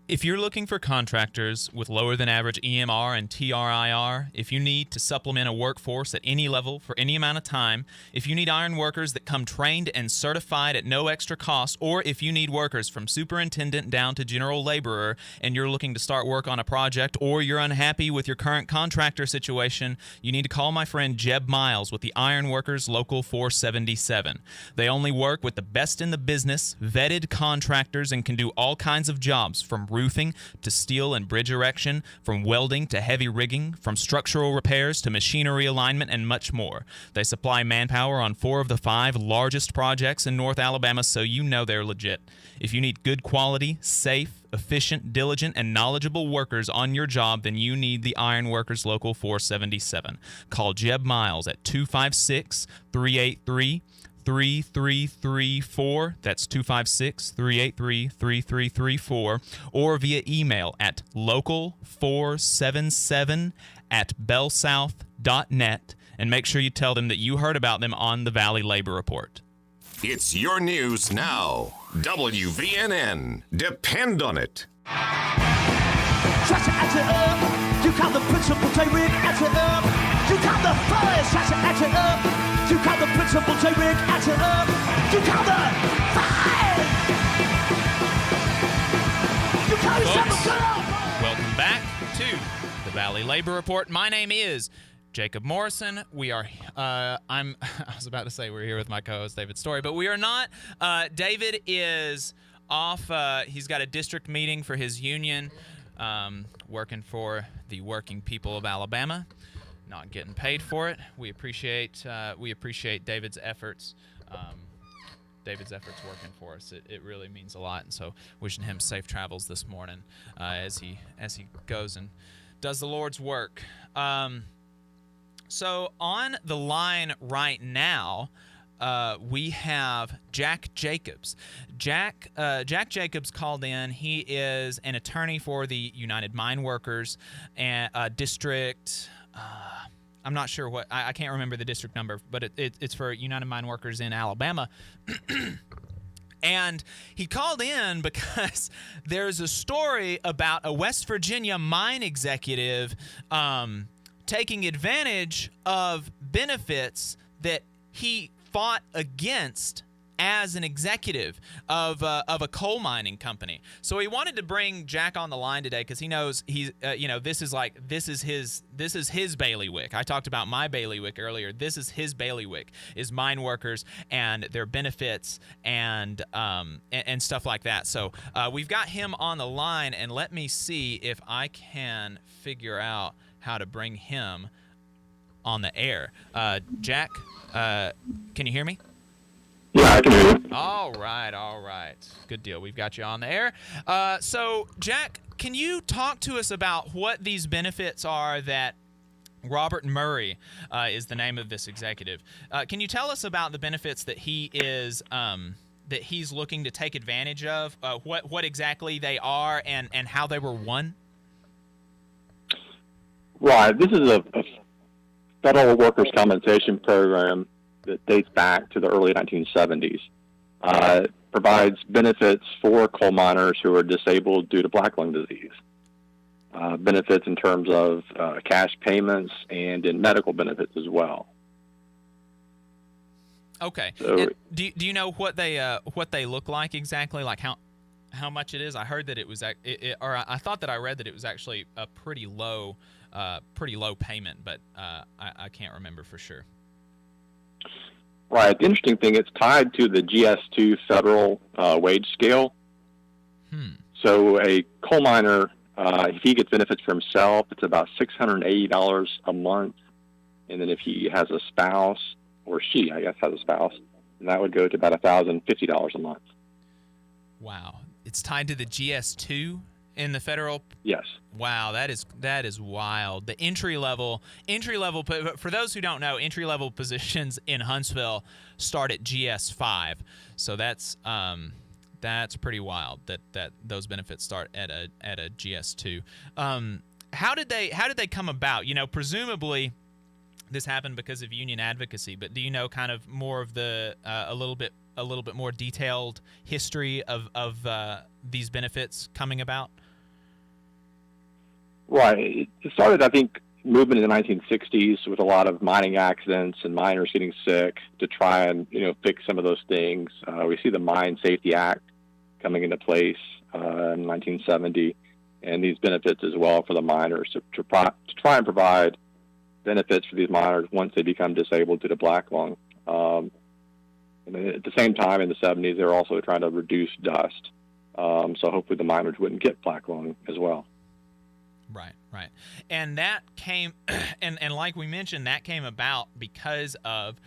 S1: If you're looking for contractors with lower than average EMR and TRIR, if you need to supplement a workforce at any level for any amount of time, if you need iron workers that come trained and certified at no extra cost, or if you need workers from superintendent down to general laborer and you're looking to start work on a project, or you're unhappy with your current contractor situation, you need to call my friend Jeb Miles with the Iron Workers Local 477. They only work with the best in the business, vetted contractors, and can do all kinds of jobs from roofing to steel and bridge erection, from welding to heavy rigging, from structural repairs to machinery alignment, and much more. They supply manpower on 4 of the 5 largest projects in North Alabama, so you know they're legit. If you need good quality, safe, efficient, diligent, and knowledgeable workers on your job, then you need the Iron Workers Local 477. Call Jeb Miles at 256-383-3334. That's 256-383-3334, or via email at local477@bellsouth.net, and make sure you tell them that you heard about them on the Valley Labor Report.
S2: It's your news now. WVNN. Depend on it.
S13: Try to act it up. You call the principal J-Rig, act it up. You call the fires, try to act it up. You call the principal J-Rig, act it up. You call the fire. You call yourself a girl.
S1: Welcome back to the Valley Labor Report. My name is Jacob Morrison. We are, I was about to say we're here with my co-host David Story, but we are not. David is off. He's got a district meeting for his union, working for the working people of Alabama, not getting paid for it. We appreciate David's efforts. David's efforts working for us. It really means a lot, and so wishing him safe travels this morning as he goes and does the Lord's work. So on the line right now, we have Jack Jacobs. Jack Jacobs called in. He is an attorney for the United Mine Workers and district. I'm not sure what. I can't remember the district number, but it's for United Mine Workers in Alabama. And he called in because there's a story about a West Virginia mine executive taking advantage of benefits that he fought against as an executive of a coal mining company. So he wanted to bring Jack on the line today because he knows he's this is his bailiwick. I talked about my bailiwick earlier. This is his bailiwick, is mine workers and their benefits and stuff like that. So we've got him on the line, and let me see if I can figure out how to bring him on the air. Jack, can you hear me?
S14: Yeah, I can hear you.
S1: All right. Good deal. We've got you on the air. So, Jack, can you talk to us about what these benefits are that Robert Murray is the name of this executive? Can you tell us about the benefits that he is that he's looking to take advantage of? What exactly they are and how they were won?
S14: Right. This is a federal workers' compensation program that dates back to the early 1970s. provides benefits for coal miners who are disabled due to black lung disease. Benefits in terms of cash payments and in medical benefits as well.
S1: Okay.
S14: So,
S1: And do you know what they look like exactly? Like how much it is? I heard that it was or I thought that I read that it was actually a pretty low payment, but I can't remember for sure.
S14: right. The interesting thing, it's tied to the GS2 federal wage scale. So a coal miner, if he gets benefits for himself, it's about $680 a month. And then if he has a spouse, or she, I guess, has a spouse, then that would go to about $1,050 a month.
S1: Wow. It's tied to the GS2 in the federal?
S14: Yes.
S1: Wow, that is wild. The entry level, for those who don't know, entry level positions in Huntsville start at GS5. So that's pretty wild that those benefits start at a GS2. How did they come about? You know, presumably this happened because of union advocacy, but do you know kind of more of the a little bit more detailed history of these benefits coming about?
S14: Right. It started, I think, movement in the 1960s with a lot of mining accidents and miners getting sick to try and, fix some of those things. We see the Mine Safety Act coming into place in 1970, and these benefits as well for the miners to try and provide benefits for these miners once they become disabled due to black lung. And at the same time, in the 70s, they were also trying to reduce dust. So hopefully the miners wouldn't get black lung as well.
S1: Right. And that came, and like we mentioned, that came about because of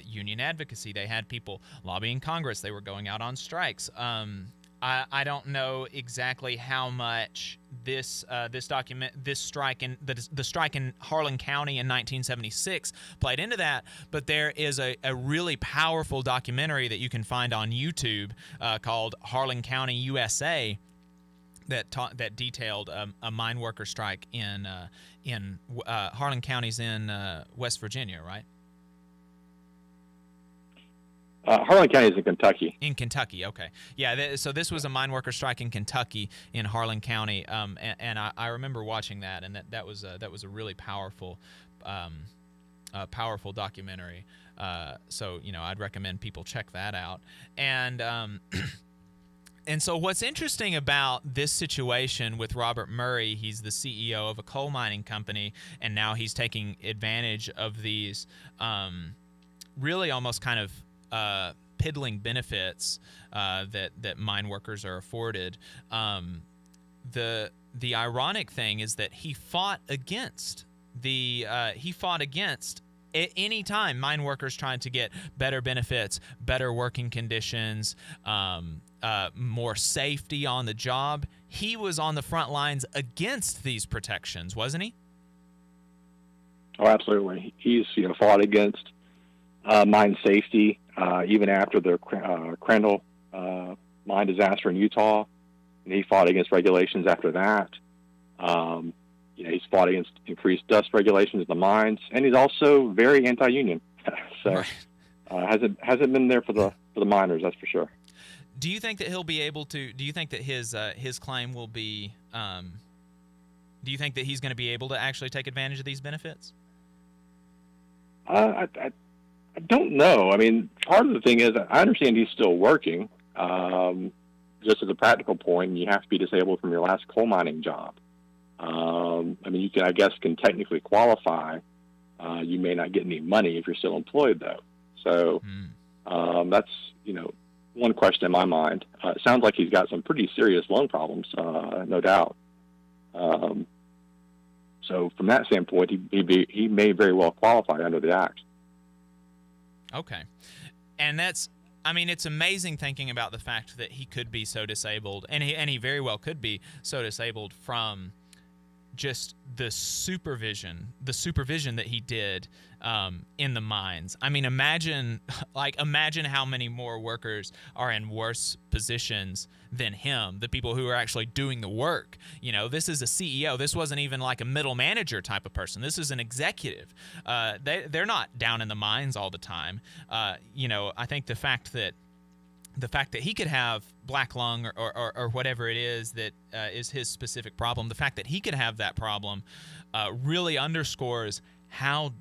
S1: union advocacy. They had people lobbying Congress. They were going out on strikes. I don't know exactly how much the strike in Harlan County in 1976 played into that, but there is a really powerful documentary that you can find on YouTube called Harlan County, USA, that detailed a mine worker strike in Harlan County's in West Virginia, right?
S14: Harlan County is in Kentucky.
S1: In Kentucky, okay. Yeah, so this was a mine worker strike in Kentucky in Harlan County, and I remember watching that, and that was a really powerful documentary. So I'd recommend people check that out. And so what's interesting about this situation with Robert Murray, he's the CEO of a coal mining company, and now he's taking advantage of these really almost kind of piddling benefits that mine workers are afforded. The ironic thing is that he fought against any time mine workers trying to get better benefits, better working conditions, more safety on the job. He was on the front lines against these protections, wasn't he?
S14: Oh, absolutely. He's fought against mine safety even after the Crandall mine disaster in Utah, and he fought against regulations after that. He's fought against increased dust regulations in the mines, and he's also very anti-union. So hasn't been there for the miners, that's for sure.
S1: Do you think that he'll be able to? Do you think that his claim will be? Do you think that he's going to be able to actually take advantage of these benefits?
S14: I don't know. I mean, part of the thing is I understand he's still working. Just as a practical point, you have to be disabled from your last coal mining job. You can technically qualify. You may not get any money if you're still employed, though. So that's, one question in my mind. It sounds like he's got some pretty serious lung problems, no doubt. So from that standpoint, he may very well qualify under the Act.
S1: Okay. And it's amazing thinking about the fact that he could be so disabled, and he very well could be so disabled from just the supervision that he did in the mines. I mean, imagine how many more workers are in worse positions than him, the people who are actually doing the work. This is a CEO. This wasn't even like a middle manager type of person. This is an executive. They're not down in the mines all the time. I think the fact that the fact that he could have black lung or whatever it is that is his specific problem, the fact that he could have that problem really underscores how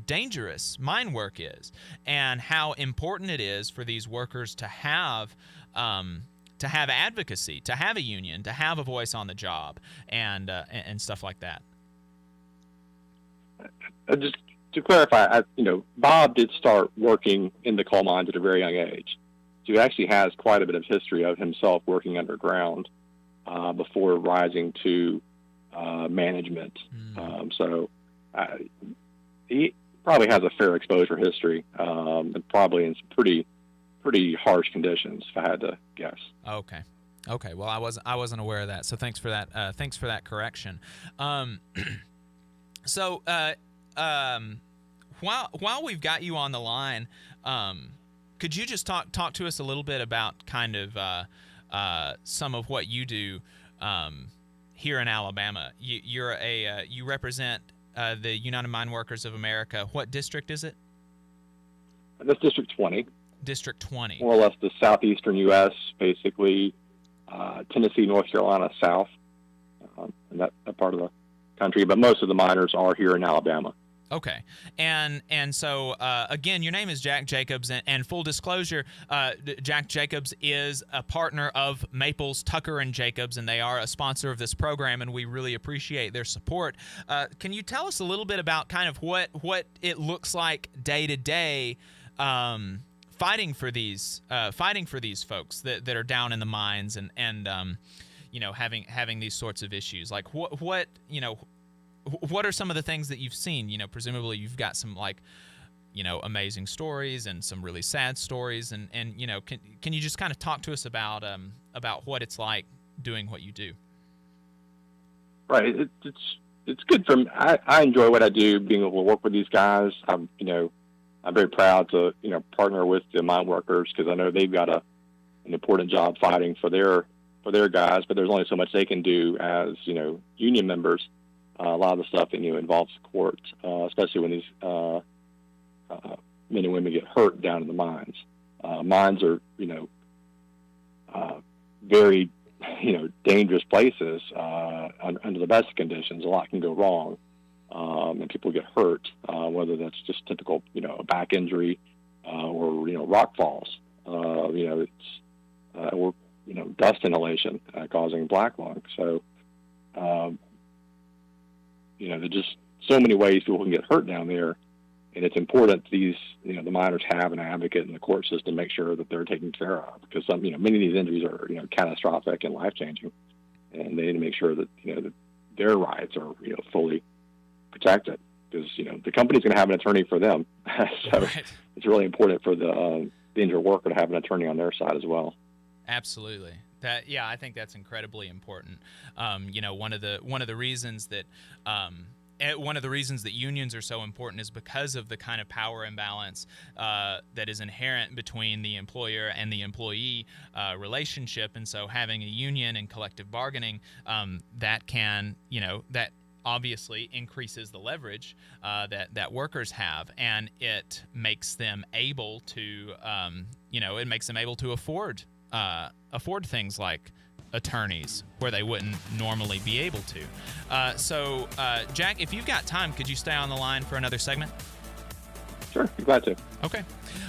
S1: dangerous mine work is, and how important it is for these workers to have advocacy, to have a union, to have a voice on the job, and stuff like that.
S14: Just to clarify, Bob did start working in the coal mines at a very young age. So he actually has quite a bit of history of himself working underground before rising to management. So he probably has a fair exposure history, and probably in some pretty harsh conditions, if I had to guess.
S1: Okay. Well, I wasn't aware of that, so thanks for that. Thanks for that correction. So while we've got you on the line, could you just talk to us a little bit about kind of some of what you do here in Alabama? You represent the United Mine Workers of America. What district is it?
S14: That's District 20.
S1: District 20.
S14: More or less the southeastern U.S., basically Tennessee, North Carolina, south, and that part of the country. But most of the miners are here in Alabama.
S1: Okay. And so, again, your name is Jack Jacobs, and full disclosure, Jack Jacobs is a partner of Maples, Tucker & Jacobs, and they are a sponsor of this program, and we really appreciate their support. Can you tell us a little bit about kind of what it looks like day to day fighting for these folks that are down in the mines and having these sorts of issues? Like what are some of the things that you've seen? Presumably you've got some amazing stories and some really sad stories, and can you just kind of talk to us about what it's like doing what you do?
S14: Right. It's good for me. I enjoy what I do, being able to work with these guys. I'm very proud to partner with the mine workers, because I know they've got an important job fighting for their guys, but there's only so much they can do as union members. A lot of the stuff that involves the court, especially when these men and women get hurt down in the mines. Mines are very dangerous places under the best conditions. A lot can go wrong, and people get hurt, whether that's just typical a back injury or rock falls. Or dust inhalation causing black lung. So. There's just so many ways people can get hurt down there, and it's important these, the miners have an advocate in the court system to make sure that they're taken care of, because many of these injuries are, catastrophic and life-changing, and they need to make sure that, that their rights are, fully protected, because, the company's going to have an attorney for them. So right. It's really important for the injured worker to have an attorney on their side as well.
S1: Absolutely. I think that's incredibly important. One of the reasons that unions are so important is because of the kind of power imbalance that is inherent between the employer and the employee relationship, and so having a union and collective bargaining that obviously increases the leverage that workers have, and it makes them able to afford things like attorneys where they wouldn't normally be able to. So, Jack, if you've got time, could you stay on the line for another segment?
S14: Sure, be glad to.
S1: Okay.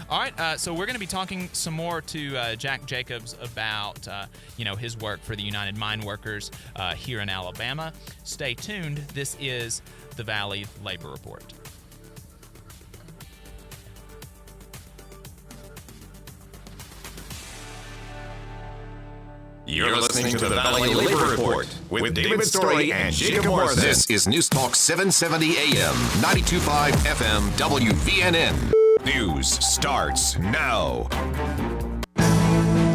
S1: All right, so we're going to be talking some more to Jack Jacobs about, his work for the United Mine Workers here in Alabama. Stay tuned. This is the Valley Labor Report.
S2: You're listening to the Valley Labor Report with David Story and Jacob Morrison. This is News Talk 770 AM, 92.5 FM, WVNN. News starts now.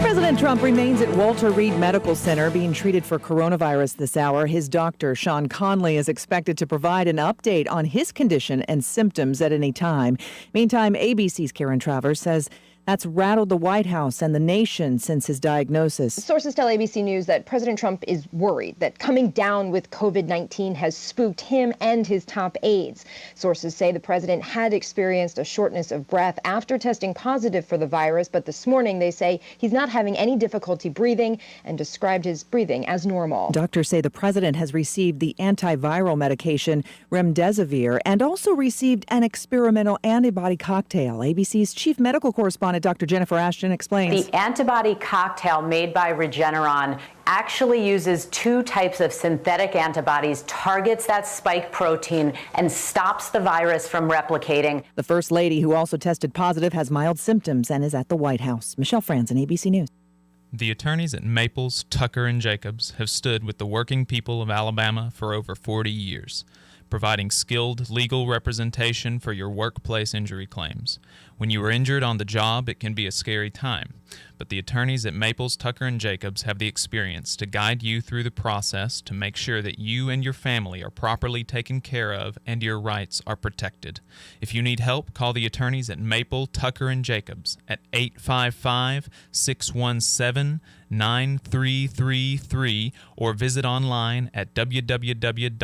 S15: President Trump remains at Walter Reed Medical Center being treated for coronavirus this hour. His doctor, Sean Conley, is expected to provide an update on his condition and symptoms at any time. Meantime, ABC's Karen Travers says That's rattled the White House and the nation since his diagnosis.
S9: Sources tell ABC News that President Trump is worried that coming down with COVID-19 has spooked him and his top aides. Sources say the president had experienced a shortness of breath after testing positive for the virus, but this morning they say he's not having any difficulty breathing and described his breathing as normal.
S15: Doctors say the president has received the antiviral medication remdesivir and also received an experimental antibody cocktail. ABC's chief medical correspondent Dr. Jennifer Ashton explains.
S16: The antibody cocktail made by Regeneron actually uses two types of synthetic antibodies, targets that spike protein, and stops the virus from replicating.
S15: The First Lady, who also tested positive, has mild symptoms and is at the White House. Michelle Franzen, ABC News.
S1: The attorneys at Maples, Tucker, and Jacobs have stood with the working people of Alabama for over 40 years, providing skilled legal representation for your workplace injury claims. When you are injured on the job, it can be a scary time, but the attorneys at Maples, Tucker, and Jacobs have the experience to guide you through the process to make sure that you and your family are properly taken care of and your rights are protected. If you need help, call the attorneys at Maple, Tucker, and Jacobs at 855-617-9333 or visit online at www.mtandj.com.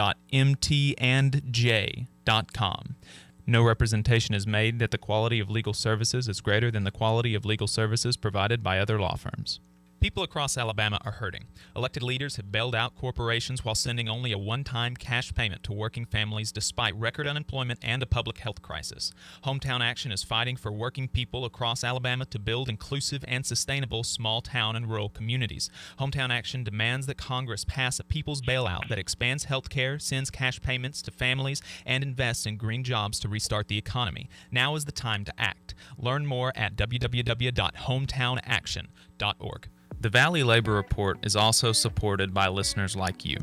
S1: No representation is made that the quality of legal services is greater than the quality of legal services provided by other law firms. People across Alabama are hurting. Elected leaders have bailed out corporations while sending only a one-time cash payment to working families despite record unemployment and a public health crisis. Hometown Action is fighting for working people across Alabama to build inclusive and sustainable small town and rural communities. Hometown Action demands that Congress pass a people's bailout that expands health care, sends cash payments to families, and invests in green jobs to restart the economy. Now is the time to act. Learn more at www.hometownaction.org. The Valley Labor Report is also supported by listeners like you.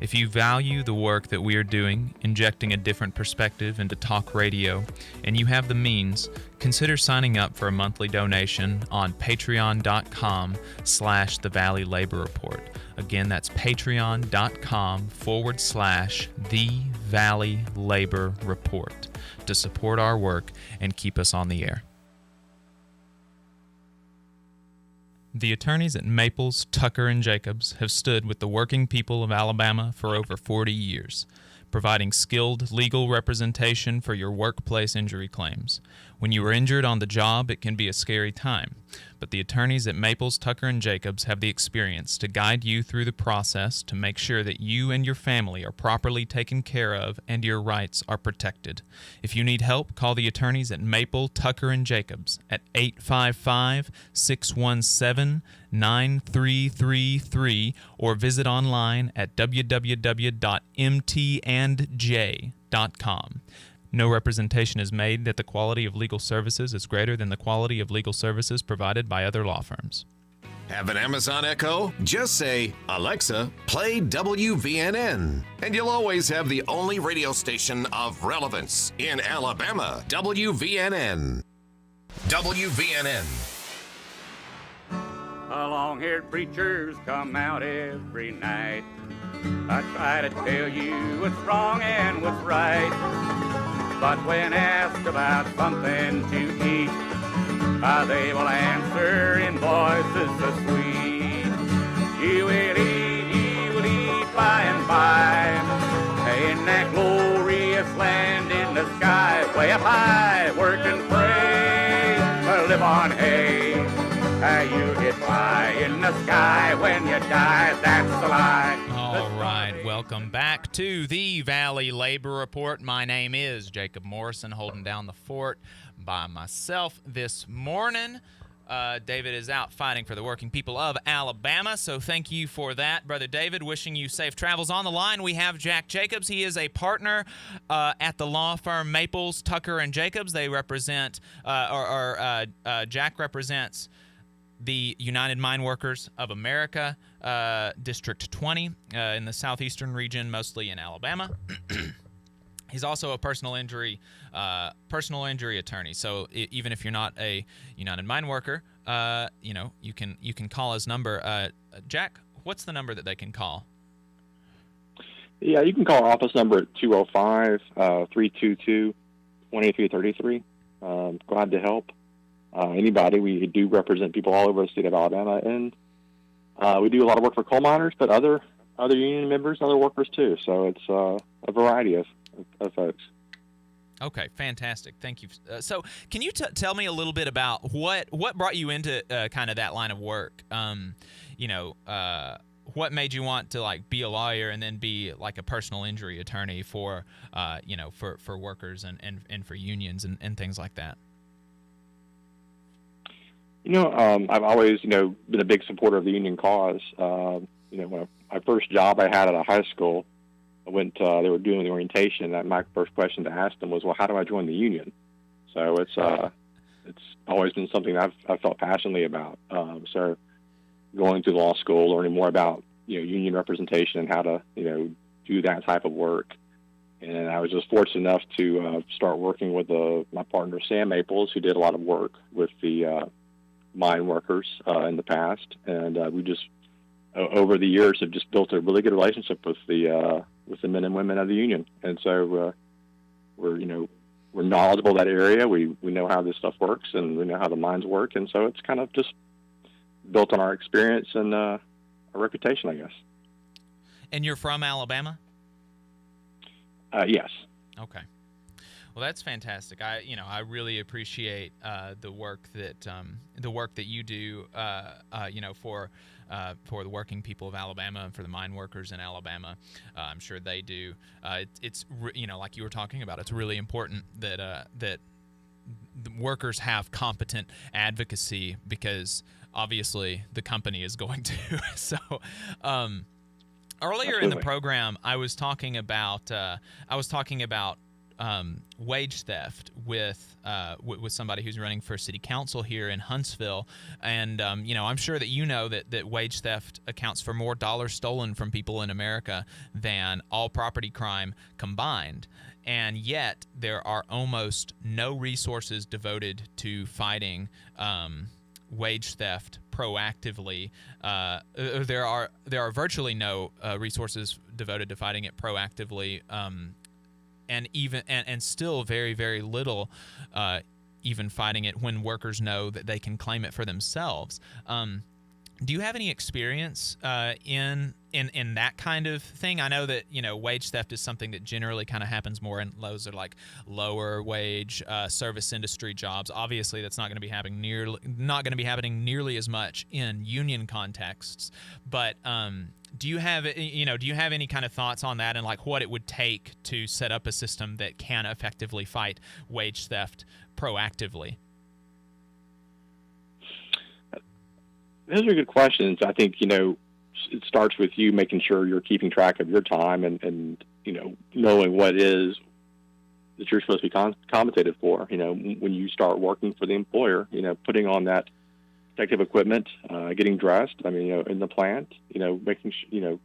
S1: If you value the work that we are doing, injecting a different perspective into talk radio, and you have the means, consider signing up for a monthly donation on patreon.com/The Valley Labor Report. Again, that's patreon.com/The Valley Labor Report to support our work and keep us on the air. The attorneys at Maples, Tucker, and Jacobs have stood with the working people of Alabama for over 40 years, providing skilled legal representation for your workplace injury claims. When you are injured on the job, it can be a scary time, but the attorneys at Maples, Tucker, and Jacobs have the experience to guide you through the process to make sure that you and your family are properly taken care of and your rights are protected. If you need help, call the attorneys at Maple, Tucker, and Jacobs at 855-617-9333 or visit online at www.mtandj.com. No representation is made that the quality of legal services is greater than the quality of legal services provided by other law firms.
S2: Have an Amazon Echo? Just say, Alexa, play WVNN. And you'll always have the only radio station of relevance in Alabama, WVNN. WVNN.
S17: Long-haired preachers come out every night. I try to tell you what's wrong and what's right. But when asked about something to eat, they will answer in voices so sweet. You will eat by and by, in that glorious land in the sky, way up high, work and pray, live on hay. You get by in the sky when you die, that's a lie.
S1: All right, welcome back to the Valley Labor Report. My name is Jacob Morrison, holding down the fort by myself this morning. David is out fighting for the working people of Alabama, so thank you for that, Brother David. Wishing you safe travels. On the line, we have Jack Jacobs. He is a partner at the law firm Maples, Tucker, and Jacobs. They represent, Jack represents the United Mine Workers of America, District 20, in the southeastern region, mostly in Alabama. He's also a personal injury attorney. So even if you're not a United Mine Worker, you can call his number. Jack, what's the number that they can call?
S14: Yeah, you can call our office number at 205-322-2333. Glad to help. anybody. We do represent people all over the state of Alabama, and we do a lot of work for coal miners, but other union members, other workers too. So it's a variety of folks.
S1: Okay, fantastic. Thank you. So can you tell me a little bit about what brought you into kind of that line of work? What made you want to like be a lawyer and then be like a personal injury attorney for for workers and for unions and things like that?
S14: I've always been a big supporter of the union cause. When my first job I had at a high school, I went. They were doing the orientation, and my first question to ask them was, "Well, how do I join the union?" So it's always been something I've felt passionately about. So going to law school, learning more about union representation and how to do that type of work, and I was just fortunate enough to start working with my partner Sam Maples, who did a lot of work with the mine workers in the past, and we just over the years have just built a really good relationship with the men and women of the union, and so we're knowledgeable of that area. We know how this stuff works, and we know how the mines work, and so it's kind of just built on our experience and our reputation, I guess.
S1: And you're from Alabama?
S14: Yes.
S1: Okay. Well, that's fantastic. I really appreciate the work that you do for the working people of Alabama and for the mine workers in Alabama. I'm sure they do. It's like you were talking about. It's really important that the workers have competent advocacy, because obviously the company is going to. So earlier in the program, I was talking about wage theft with somebody who's running for city council here in Huntsville, and I'm sure that that wage theft accounts for more dollars stolen from people in America than all property crime combined, and yet there are almost no resources devoted to fighting wage theft proactively. There are virtually no resources devoted to fighting it proactively. And still very, very little even fighting it when workers know that they can claim it for themselves. Do you have any experience in that kind of thing? I know that wage theft is something that generally kind of happens more in those are like lower wage service industry jobs. Obviously, that's not going to be happening nearly as much in union contexts. But do you have any kind of thoughts on that, and like what it would take to set up a system that can effectively fight wage theft proactively?
S14: Those are good questions. I think, it starts with you making sure you're keeping track of your time and knowing what it is that you're supposed to be compensated for. When you start working for the employer, putting on that protective equipment, getting dressed, in the plant, making sure,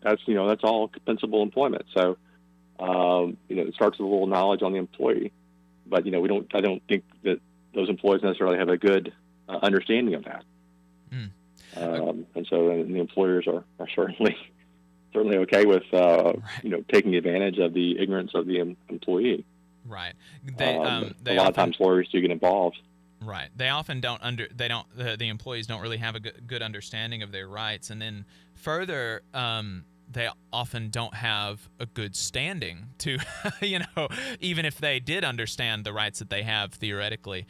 S14: that's all compensable employment. So, it starts with a little knowledge on the employee, but, I don't think that those employees necessarily have a good understanding of that. And so the employers are certainly okay with, taking advantage of the ignorance of the employee.
S1: Right.
S14: A lot of times lawyers do get involved.
S1: Right. They often the employees don't really have a good understanding of their rights. And then further, they often don't have a good standing to, even if they did understand the rights that they have theoretically.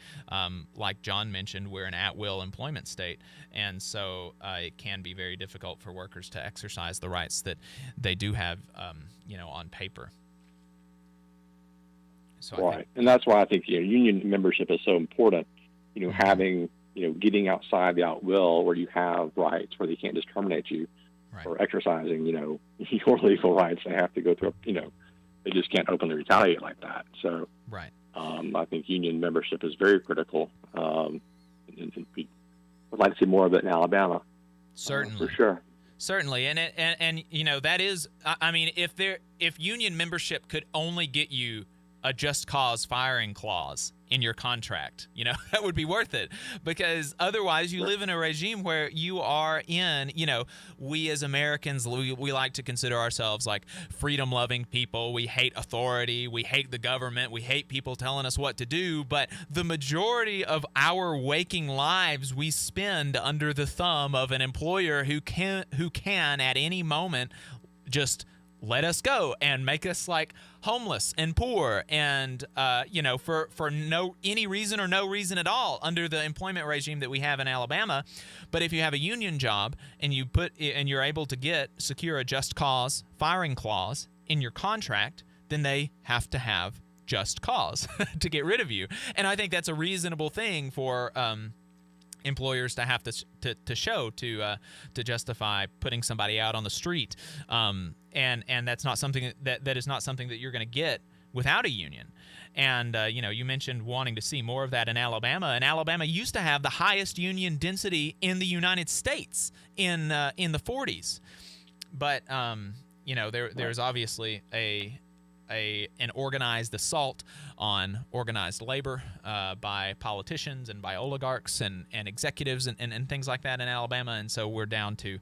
S1: Like John mentioned, we're an at-will employment state, and so it can be very difficult for workers to exercise the rights that they do have, on paper. So
S14: and that's why I think union membership is so important. Having getting outside the at-will where you have rights where they can't just terminate you. Right. Or exercising, your legal rights, they have to go through, they just can't openly retaliate like that. So,
S1: right.
S14: I think union membership is very critical. And we would like to see more of it in Alabama.
S1: Certainly.
S14: For sure.
S1: Certainly. And that is, if union membership could only get you a just cause firing clause, in your contract. That would be worth it, because otherwise you live in a regime where you are in, we as Americans, we like to consider ourselves like freedom-loving people. We hate authority. We hate the government. We hate people telling us what to do. But the majority of our waking lives we spend under the thumb of an employer who can at any moment just let us go and make us like homeless and poor and for any reason or no reason at all under the employment regime that we have in Alabama. But if you have a union job and you're able to secure a just cause firing clause in your contract, then they have to have just cause to get rid of you. And I think that's a reasonable thing for employers to have to show to justify putting somebody out on the street, and that's not something that is not something that you're going to get without a union. And you mentioned wanting to see more of that in Alabama, and Alabama used to have the highest union density in the United States in the 40s, but there's obviously an organized assault on organized labor by politicians and by oligarchs and executives and things like that in Alabama. And so we're down to,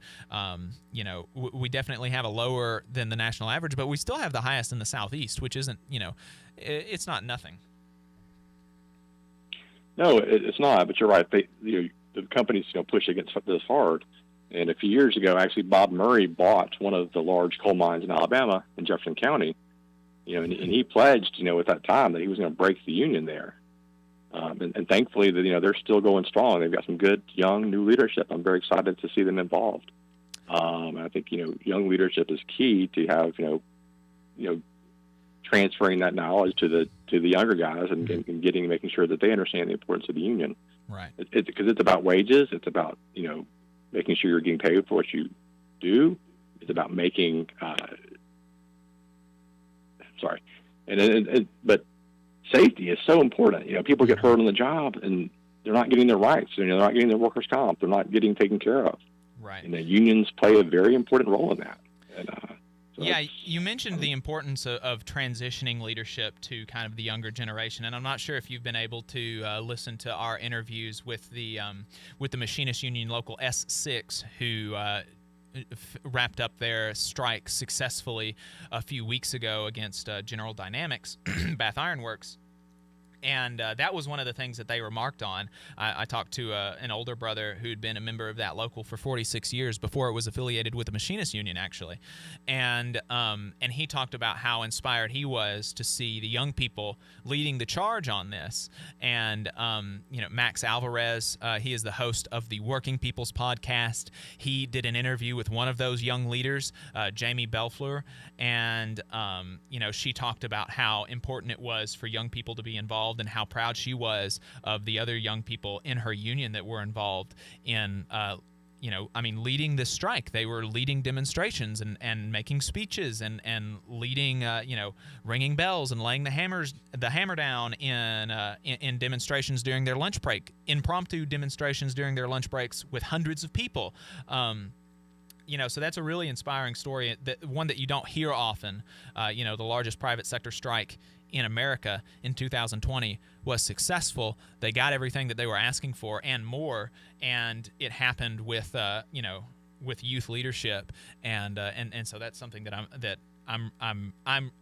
S1: we definitely have a lower than the national average, but we still have the highest in the Southeast, which isn't, it's not nothing.
S14: No, it's not, but you're right. The companies, push against this hard. And a few years ago, actually, Bob Murray bought one of the large coal mines in Alabama in Jefferson County. And he pledged, at that time that he was going to break the union there. And thankfully, they're still going strong. They've got some good, young, new leadership. I'm very excited to see them involved. I think, young leadership is key to have, transferring that knowledge to the younger guys and making sure that they understand the importance of the union.
S1: Right.
S14: Because it's about wages. It's about, making sure you're getting paid for what you do. It's about making... but safety is so important. People get hurt on the job and they're not getting their rights. They're not getting their workers' comp. They're not getting taken care of.
S1: Right.
S14: And the unions play a very important role in that. And,
S1: you mentioned the importance of transitioning leadership to kind of the younger generation, and I'm not sure if you've been able to listen to our interviews with the Machinist Union Local S6, who wrapped up their strike successfully a few weeks ago against General Dynamics, Bath Iron Works. And that was one of the things that they remarked on. I talked to an older brother who'd been a member of that local for 46 years before it was affiliated with the Machinist Union, actually. And he talked about how inspired he was to see the young people leading the charge on this. And, Max Alvarez, he is the host of the Working People's Podcast. He did an interview with one of those young leaders, Jamie Belfleur. And, she talked about how important it was for young people to be involved and how proud she was of the other young people in her union that were involved in, leading this strike. They were leading demonstrations and making speeches and leading, ringing bells and laying the hammer down in demonstrations during their lunch break, impromptu demonstrations during their lunch breaks with hundreds of people. So that's a really inspiring story, one that you don't hear often. The largest private sector strike in America in 2020 was successful. They got everything that they were asking for and more, and it happened with youth leadership, and so that's something that I'm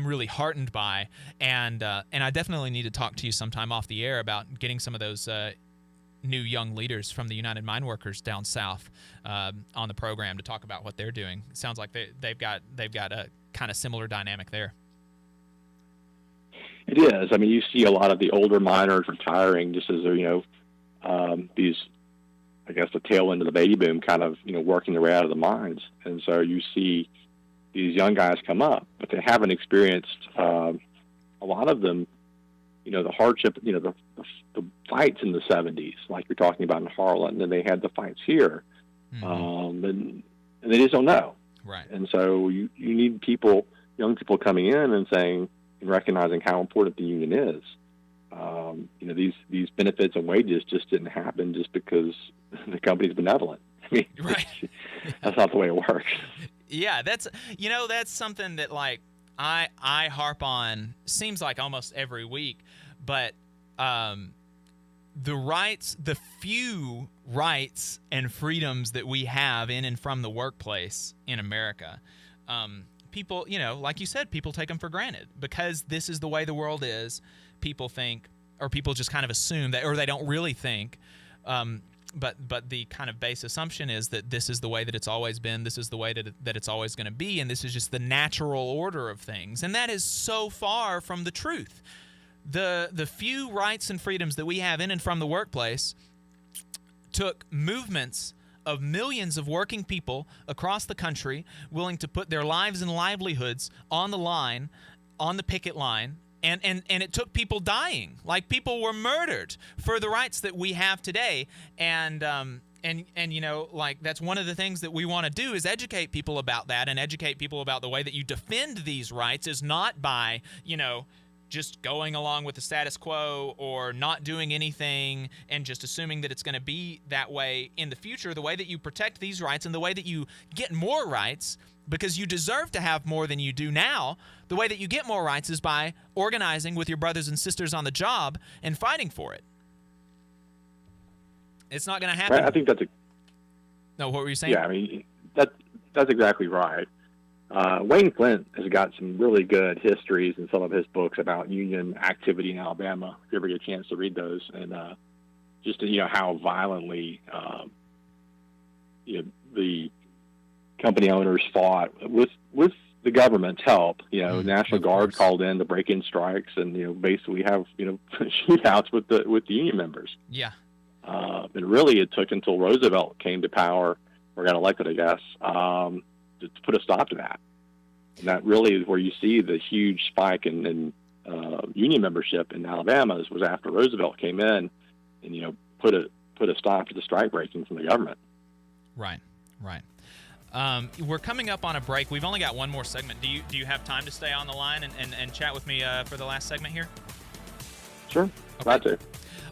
S1: really heartened by, and I definitely need to talk to you sometime off the air about getting some of those new young leaders from the United Mine Workers down south on the program to talk about what they're doing. It sounds like they've got a kind of similar dynamic there.
S14: It is. I mean, you see a lot of the older miners retiring just as these, I guess, the tail end of the baby boom kind of, working their way out of the mines. And so you see these young guys come up, but they haven't experienced, a lot of them, the hardship, the fights in the 70s, like you're talking about in Harlan, and they had the fights here. Mm-hmm. And they just don't know.
S1: Right.
S14: And so you need young people coming in and saying, and recognizing how important the union is. These benefits and wages just didn't happen just because the company's benevolent. I mean,
S1: right.
S14: That's not the way it works.
S1: Yeah, that's something that I harp on, seems like almost every week, but the few rights and freedoms that we have in and from the workplace in America, people, like you said, people take them for granted because this is the way the world is. People think, or people just kind of assume that, or they don't really think. But the kind of base assumption is that this is the way that it's always been. This is the way that it's always going to be, and this is just the natural order of things. And that is so far from the truth. The few rights and freedoms that we have in and from the workplace took movements of millions of working people across the country willing to put their lives and livelihoods on the line, on the picket line, and it took people dying. Like, people were murdered for the rights that we have today. And like, that's one of the things that we want to do is educate people about that, and educate people about the way that you defend these rights is not by, just going along with the status quo or not doing anything and just assuming that it's going to be that way in the future. The way that you protect these rights and the way that you get more rights, because you deserve to have more than you do now, the way that you get more rights is by organizing with your brothers and sisters on the job and fighting for it. It's not going to happen.
S14: I think that's
S1: No, what were you saying?
S14: Yeah, I mean, that's exactly right. Wayne Flint has got some really good histories in some of his books about union activity in Alabama. If you ever get a chance to read those, and just how violently the company owners fought with the government's help. National Guard called in to break in strikes, and basically have shootouts with the union members.
S1: Yeah.
S14: And really, it took until Roosevelt came to power or got elected, I guess, to put a stop to that. And that really is where you see the huge spike in union membership in Alabama was after Roosevelt came in and, put a stop to the strike breaking from the government.
S1: Right. We're coming up on a break. We've only got one more segment. Do you have time to stay on the line and chat with me for the last segment here?
S14: Sure. Glad to.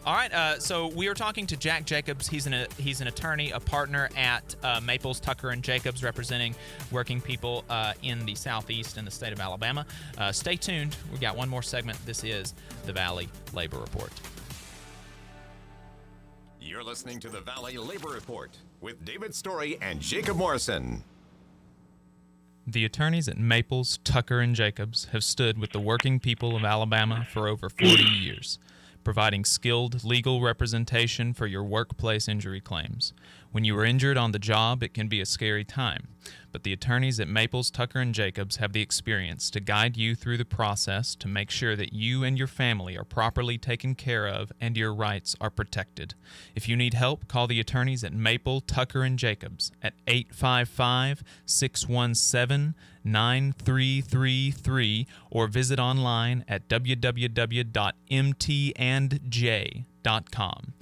S1: All right, so we are talking to Jack Jacobs. He's an attorney, a partner at Maples, Tucker & Jacobs, representing working people in the Southeast in the state of Alabama. Stay tuned. We've got one more segment. This is the Valley Labor Report.
S2: You're listening to the Valley Labor Report with David Story and Jacob Morrison.
S1: The attorneys at Maples, Tucker & Jacobs have stood with the working people of Alabama for over 40 years. Providing skilled legal representation for your workplace injury claims. When you are injured on the job, it can be a scary time, but the attorneys at Maples, Tucker & Jacobs have the experience to guide you through the process to make sure that you and your family are properly taken care of and your rights are protected. If you need help, call the attorneys at Maple, Tucker & Jacobs at 855-617-9333 or visit online at www.mtandj.com.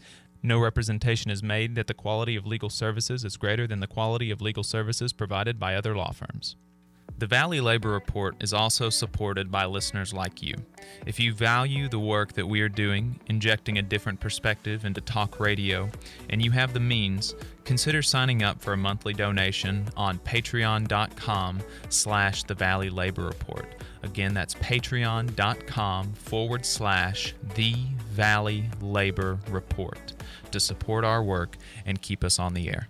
S1: No representation is made that the quality of legal services is greater than the quality of legal services provided by other law firms. The Valley Labor Report is also supported by listeners like you. If you value the work that we are doing, injecting a different perspective into talk radio, and you have the means, consider signing up for a monthly donation on patreon.com/The Valley Labor Report. Again, that's patreon.com/The Valley Labor Report to support our work and keep us on the air.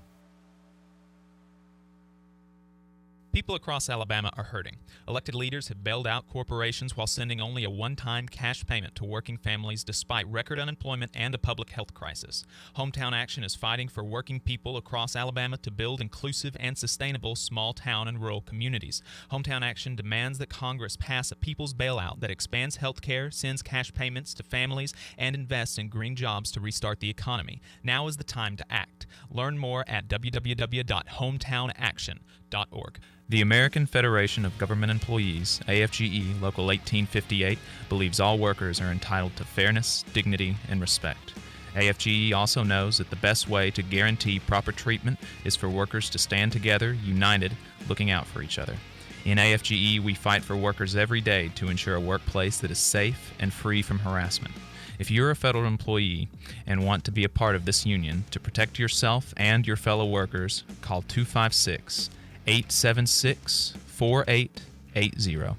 S1: People across Alabama are hurting. Elected leaders have bailed out corporations while sending only a one-time cash payment to working families despite record unemployment and a public health crisis. Hometown Action is fighting for working people across Alabama to build inclusive and sustainable small town and rural communities. Hometown Action demands that Congress pass a people's bailout that expands health care, sends cash payments to families, and invests in green jobs to restart the economy. Now is the time to act. Learn more at www.hometownaction.org. The American Federation of Government Employees, AFGE Local 1858, believes all workers are entitled to fairness, dignity, and respect. AFGE also knows that the best way to guarantee proper treatment is for workers to stand together, united, looking out for each other. In AFGE, we fight for workers every day to ensure a workplace that is safe and free from harassment. If you're a federal employee and want to be a part of this union to protect yourself and your fellow workers, call 256-876-4880.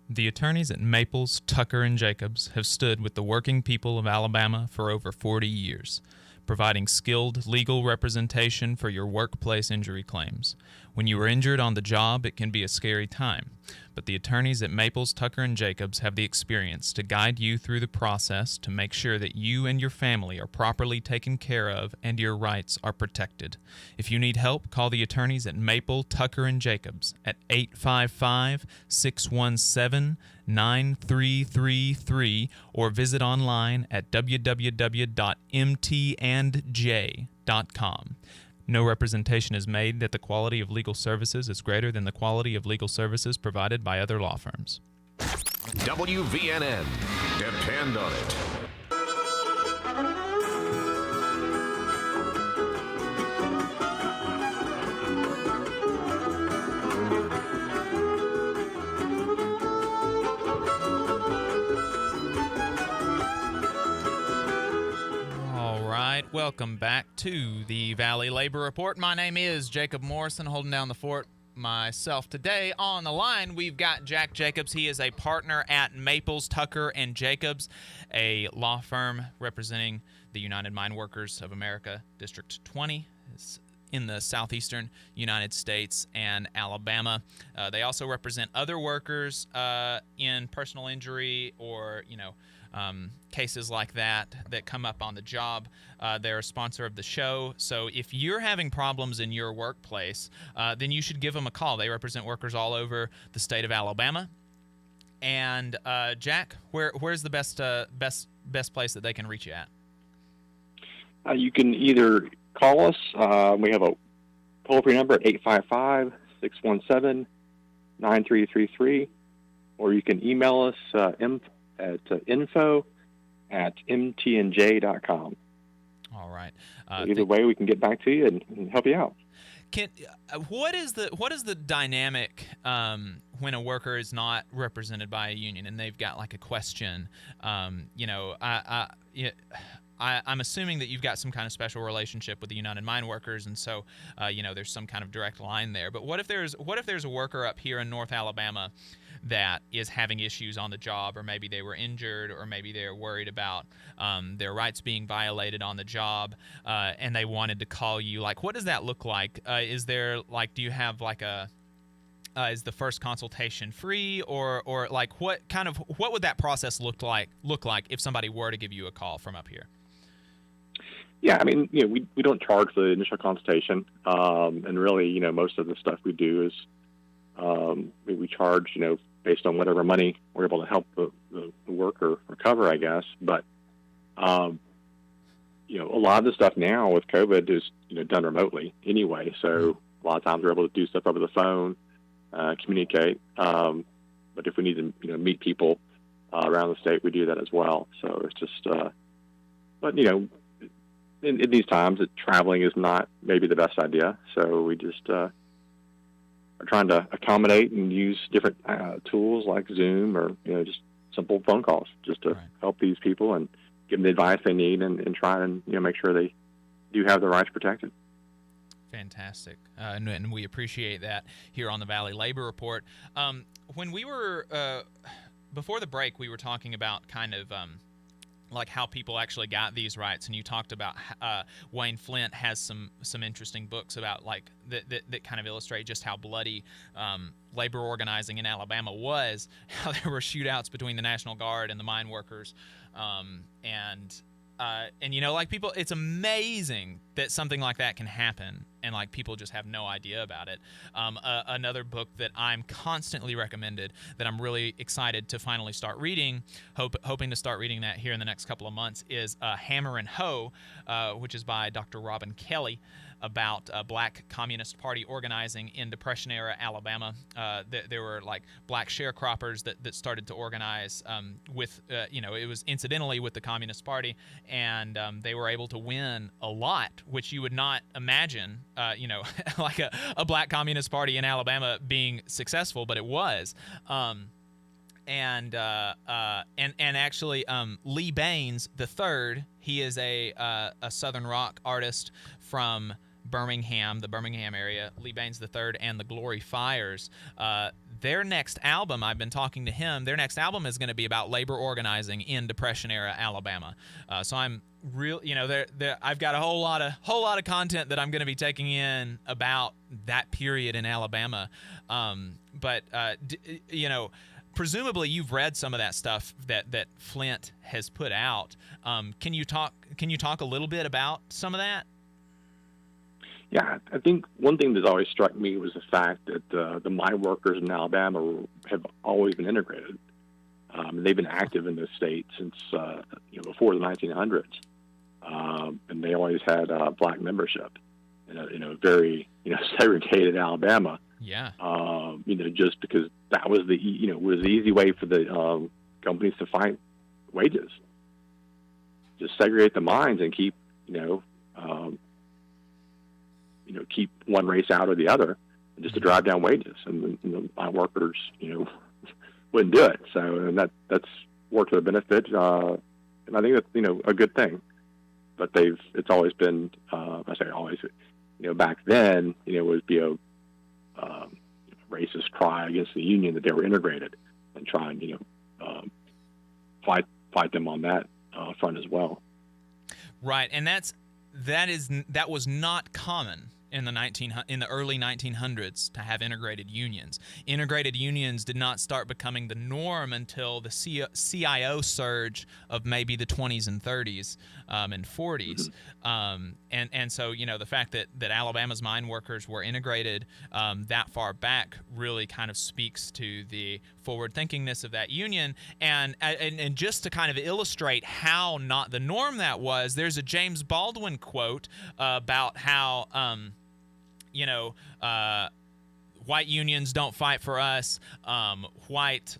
S1: The attorneys at Maples, Tucker, and Jacobs have stood with the working people of Alabama for over 40 years, providing skilled legal representation for your workplace injury claims. When you are injured on the job, it can be a scary time, but the attorneys at Maples, Tucker, and Jacobs have the experience to guide you through the process to make sure that you and your family are properly taken care of and your rights are protected. If you need help, call the attorneys at Maple, Tucker, and Jacobs at 855-617-9333 or visit online at www.mtandj.com. No representation is made that the quality of legal services is greater than the quality of legal services provided by other law firms.
S2: WVNN. Depend on it.
S1: Welcome back to the Valley Labor Report. My name is Jacob Morrison, holding down the fort myself today. On the line, we've got Jack Jacobs. He is a partner at Maples, Tucker, and Jacobs, a law firm representing the United Mine Workers of America, District 20. It's in the southeastern United States and Alabama. They also represent other workers in personal injury or, cases like that come up on the job. They're a sponsor of the show. So if you're having problems in your workplace, then you should give them a call. They represent workers all over the state of Alabama. And Jack, where's the best place that they can reach you at?
S14: You can either call us. We have a toll-free number at 855-617-9333, or you can email us info@mtnj.com.
S1: All right.
S14: Either way, we can get back to you and help you out.
S1: What is the dynamic when a worker is not represented by a union and they've got like a question? I'm assuming that you've got some kind of special relationship with the United Mine Workers, and so there's some kind of direct line there. But what if there's a worker up here in North Alabama that is having issues on the job, or maybe they were injured, or maybe they're worried about their rights being violated on the job, and they wanted to call you? Like, what does that look like? Is there do you have is the first consultation free, or like what would that process look like if somebody were to give you a call from up here?
S14: Yeah, I mean, we don't charge for the initial consultation, and really, most of the stuff we do is we charge, based on whatever money we're able to help the worker recover, I guess. But a lot of the stuff now with COVID is done remotely anyway. So a lot of times we're able to do stuff over the phone, communicate. But if we need to meet people around the state, we do that as well. So it's just, in these times, traveling is not maybe the best idea. So we just are trying to accommodate and use different tools like Zoom or just simple phone calls just to help these people and give them the advice they need and try and make sure they do have their rights protected.
S1: Fantastic, and we appreciate that here on the Valley Labor Report. When we were before the break, we were talking about kind of like how people actually got these rights, and you talked about Wayne Flint has some interesting books about that kind of illustrate just how bloody labor organizing in Alabama was, how there were shootouts between the National Guard and the mine workers, and people, it's amazing that something like that can happen, and people just have no idea about it. Another book that I'm constantly recommended, that I'm really excited to finally start reading, hoping to start reading that here in the next couple of months, is Hammer and Hoe, which is by Dr. Robin Kelly, about black Communist Party organizing in Depression-era Alabama. There were black sharecroppers that started to organize with, it was incidentally with the Communist Party, and they were able to win a lot, which you would not imagine, like a black Communist Party in Alabama being successful, but it was. And actually, Lee Baines III, he is a Southern rock artist from Birmingham, the Birmingham area. Lee Baines III and the Glory Fires, their next album, I've been talking to him, their next album is going to be about labor organizing in Depression-era Alabama. So I'm real, I've got a whole lot of content that I'm going to be taking in about that period in Alabama. Presumably you've read some of that stuff that Flint has put out. Can you talk a little bit about some of that?
S14: Yeah, I think one thing that's always struck me was the fact that the mine workers in Alabama have always been integrated. They've been active in the state since before the 1900s, and they always had black membership in a very segregated Alabama.
S1: Yeah.
S14: Just because that was the easy way for the companies to find wages. Just segregate the mines and keep keep one race out or the other, just to drive down wages, and the mine workers wouldn't do it. So, and that's worked to their benefit, and I think that's a good thing. But it's always been I say always, back then it would be a racist cry against the union that they were integrated, and try and fight them on that front as well.
S1: Right, and that was not common in the early 1900s to have integrated unions. Integrated unions did not start becoming the norm until the CIO surge of maybe the 20s and 30s and 40s. And so, the fact that Alabama's mine workers were integrated that far back really kind of speaks to the forward-thinkingness of that union. And just to kind of illustrate how not the norm that was, there's a James Baldwin quote about how white unions don't fight for us. White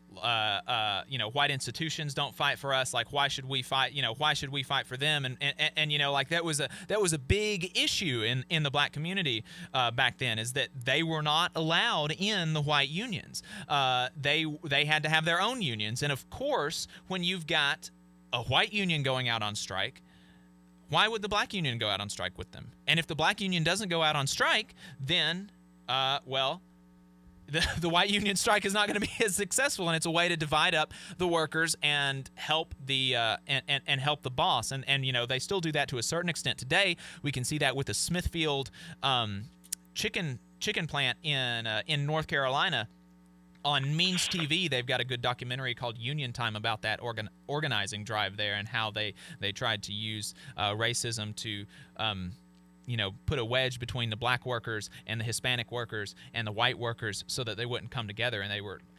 S1: institutions don't fight for us. Like, why should we fight? Why should we fight for them? And that was a big issue in the black community back then, is that they were not allowed in the white unions. They had to have their own unions. And of course, when you've got a white union going out on strike, why would the black union go out on strike with them? And if the black union doesn't go out on strike, then, the white union strike is not going to be as successful, and it's a way to divide up the workers and help the and help the boss. And they still do that to a certain extent today. We can see that with the Smithfield chicken plant in North Carolina. On Means TV, they've got a good documentary called Union Time about that organizing drive there, and how they tried to use racism to put a wedge between the black workers and the Hispanic workers and the white workers so that they wouldn't come together. And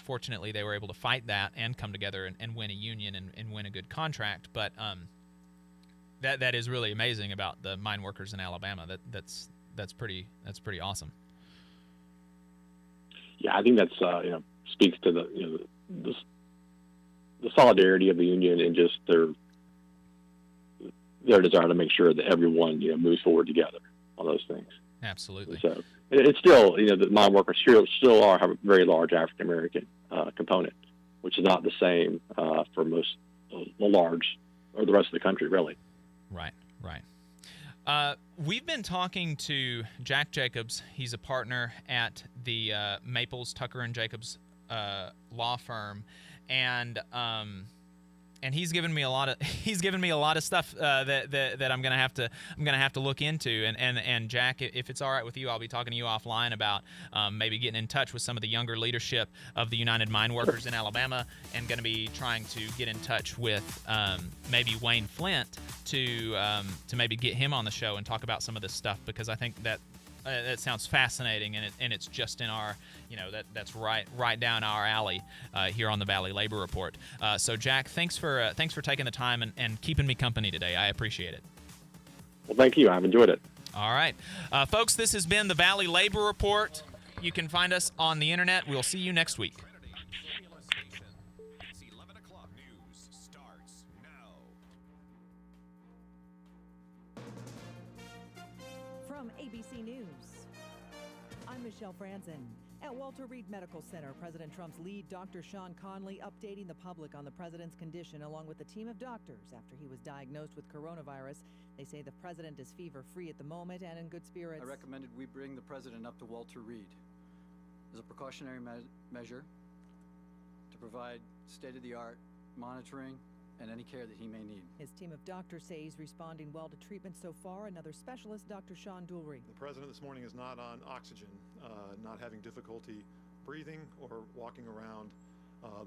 S1: fortunately they were able to fight that and come together and win a union and win a good contract. But that is really amazing about the mine workers in Alabama. That's pretty awesome.
S14: Yeah, I think that's speaks to the solidarity of the union and just their desire to make sure that everyone moves forward together on those things.
S1: Absolutely.
S14: So it's still the mine workers still have a very large African American component, which is not the same for most the rest of the country, really.
S1: Right. We've been talking to Jack Jacobs. He's a partner at the Maples, Tucker and Jacobs law firm, and he's given me a lot of stuff that I'm gonna have to look into. And Jack, if it's all right with you, I'll be talking to you offline about maybe getting in touch with some of the younger leadership of the United Mine Workers in Alabama, and going to be trying to get in touch with maybe Wayne Flint to maybe get him on the show and talk about some of this stuff, because I think that sounds fascinating, and it's just in our, that's right down our alley here on the Valley Labor Report. So Jack, thanks for taking the time and keeping me company today. I appreciate it.
S14: Well, thank you. I've enjoyed it.
S1: All right, folks, this has been the Valley Labor Report. You can find us on the internet. We'll see you next week.
S15: From ABC News, I'm Michelle Franzen. At Walter Reed Medical Center, President Trump's lead, Dr. Sean Conley, updating the public on the president's condition along with a team of doctors after he was diagnosed with coronavirus. They say the president is fever-free at the moment and in good spirits.
S18: I recommended we bring the president up to Walter Reed. as a precautionary measure to provide state-of-the-art monitoring and any care that he may need.
S15: His team of doctors say he's responding well to treatment so far. Another specialist, Dr. Sean Doolry.
S19: The president this morning is not on oxygen, not having difficulty breathing or walking around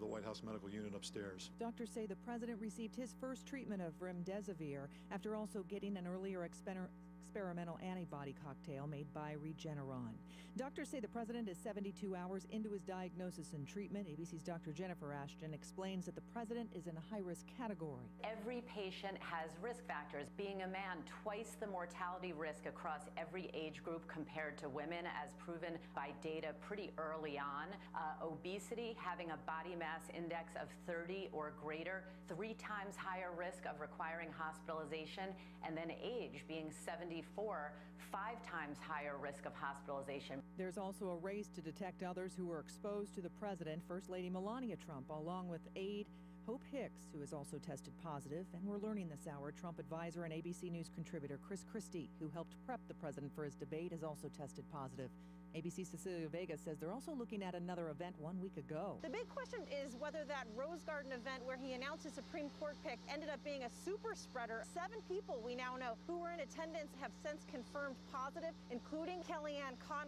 S19: the White House medical unit upstairs.
S15: Doctors say the president received his first treatment of remdesivir after also getting an earlier experimental antibody cocktail made by Regeneron. Doctors say the president is 72 hours into his diagnosis and treatment. ABC's Dr. Jennifer Ashton explains that the president is in a high-risk category.
S16: Every patient has risk factors. Being a man, twice the mortality risk across every age group compared to women, as proven by data pretty early on. Obesity, having a body mass index of 30 or greater, 3 times higher risk of requiring hospitalization, and then age, being 74, 5 times higher risk of hospitalization.
S15: There's also a race to detect others who were exposed to the president. First Lady Melania Trump, along with aide Hope Hicks, who has also tested positive. And we're learning this hour, Trump advisor and ABC News contributor Chris Christie, who helped prep the president for his debate, has also tested positive. ABC's Cecilia Vega says they're also looking at another event 1 week ago.
S20: The big question is whether that Rose Garden event where he announced his Supreme Court pick ended up being a super spreader. 7 people we now know who were in attendance have since confirmed positive, including Kellyanne Conway.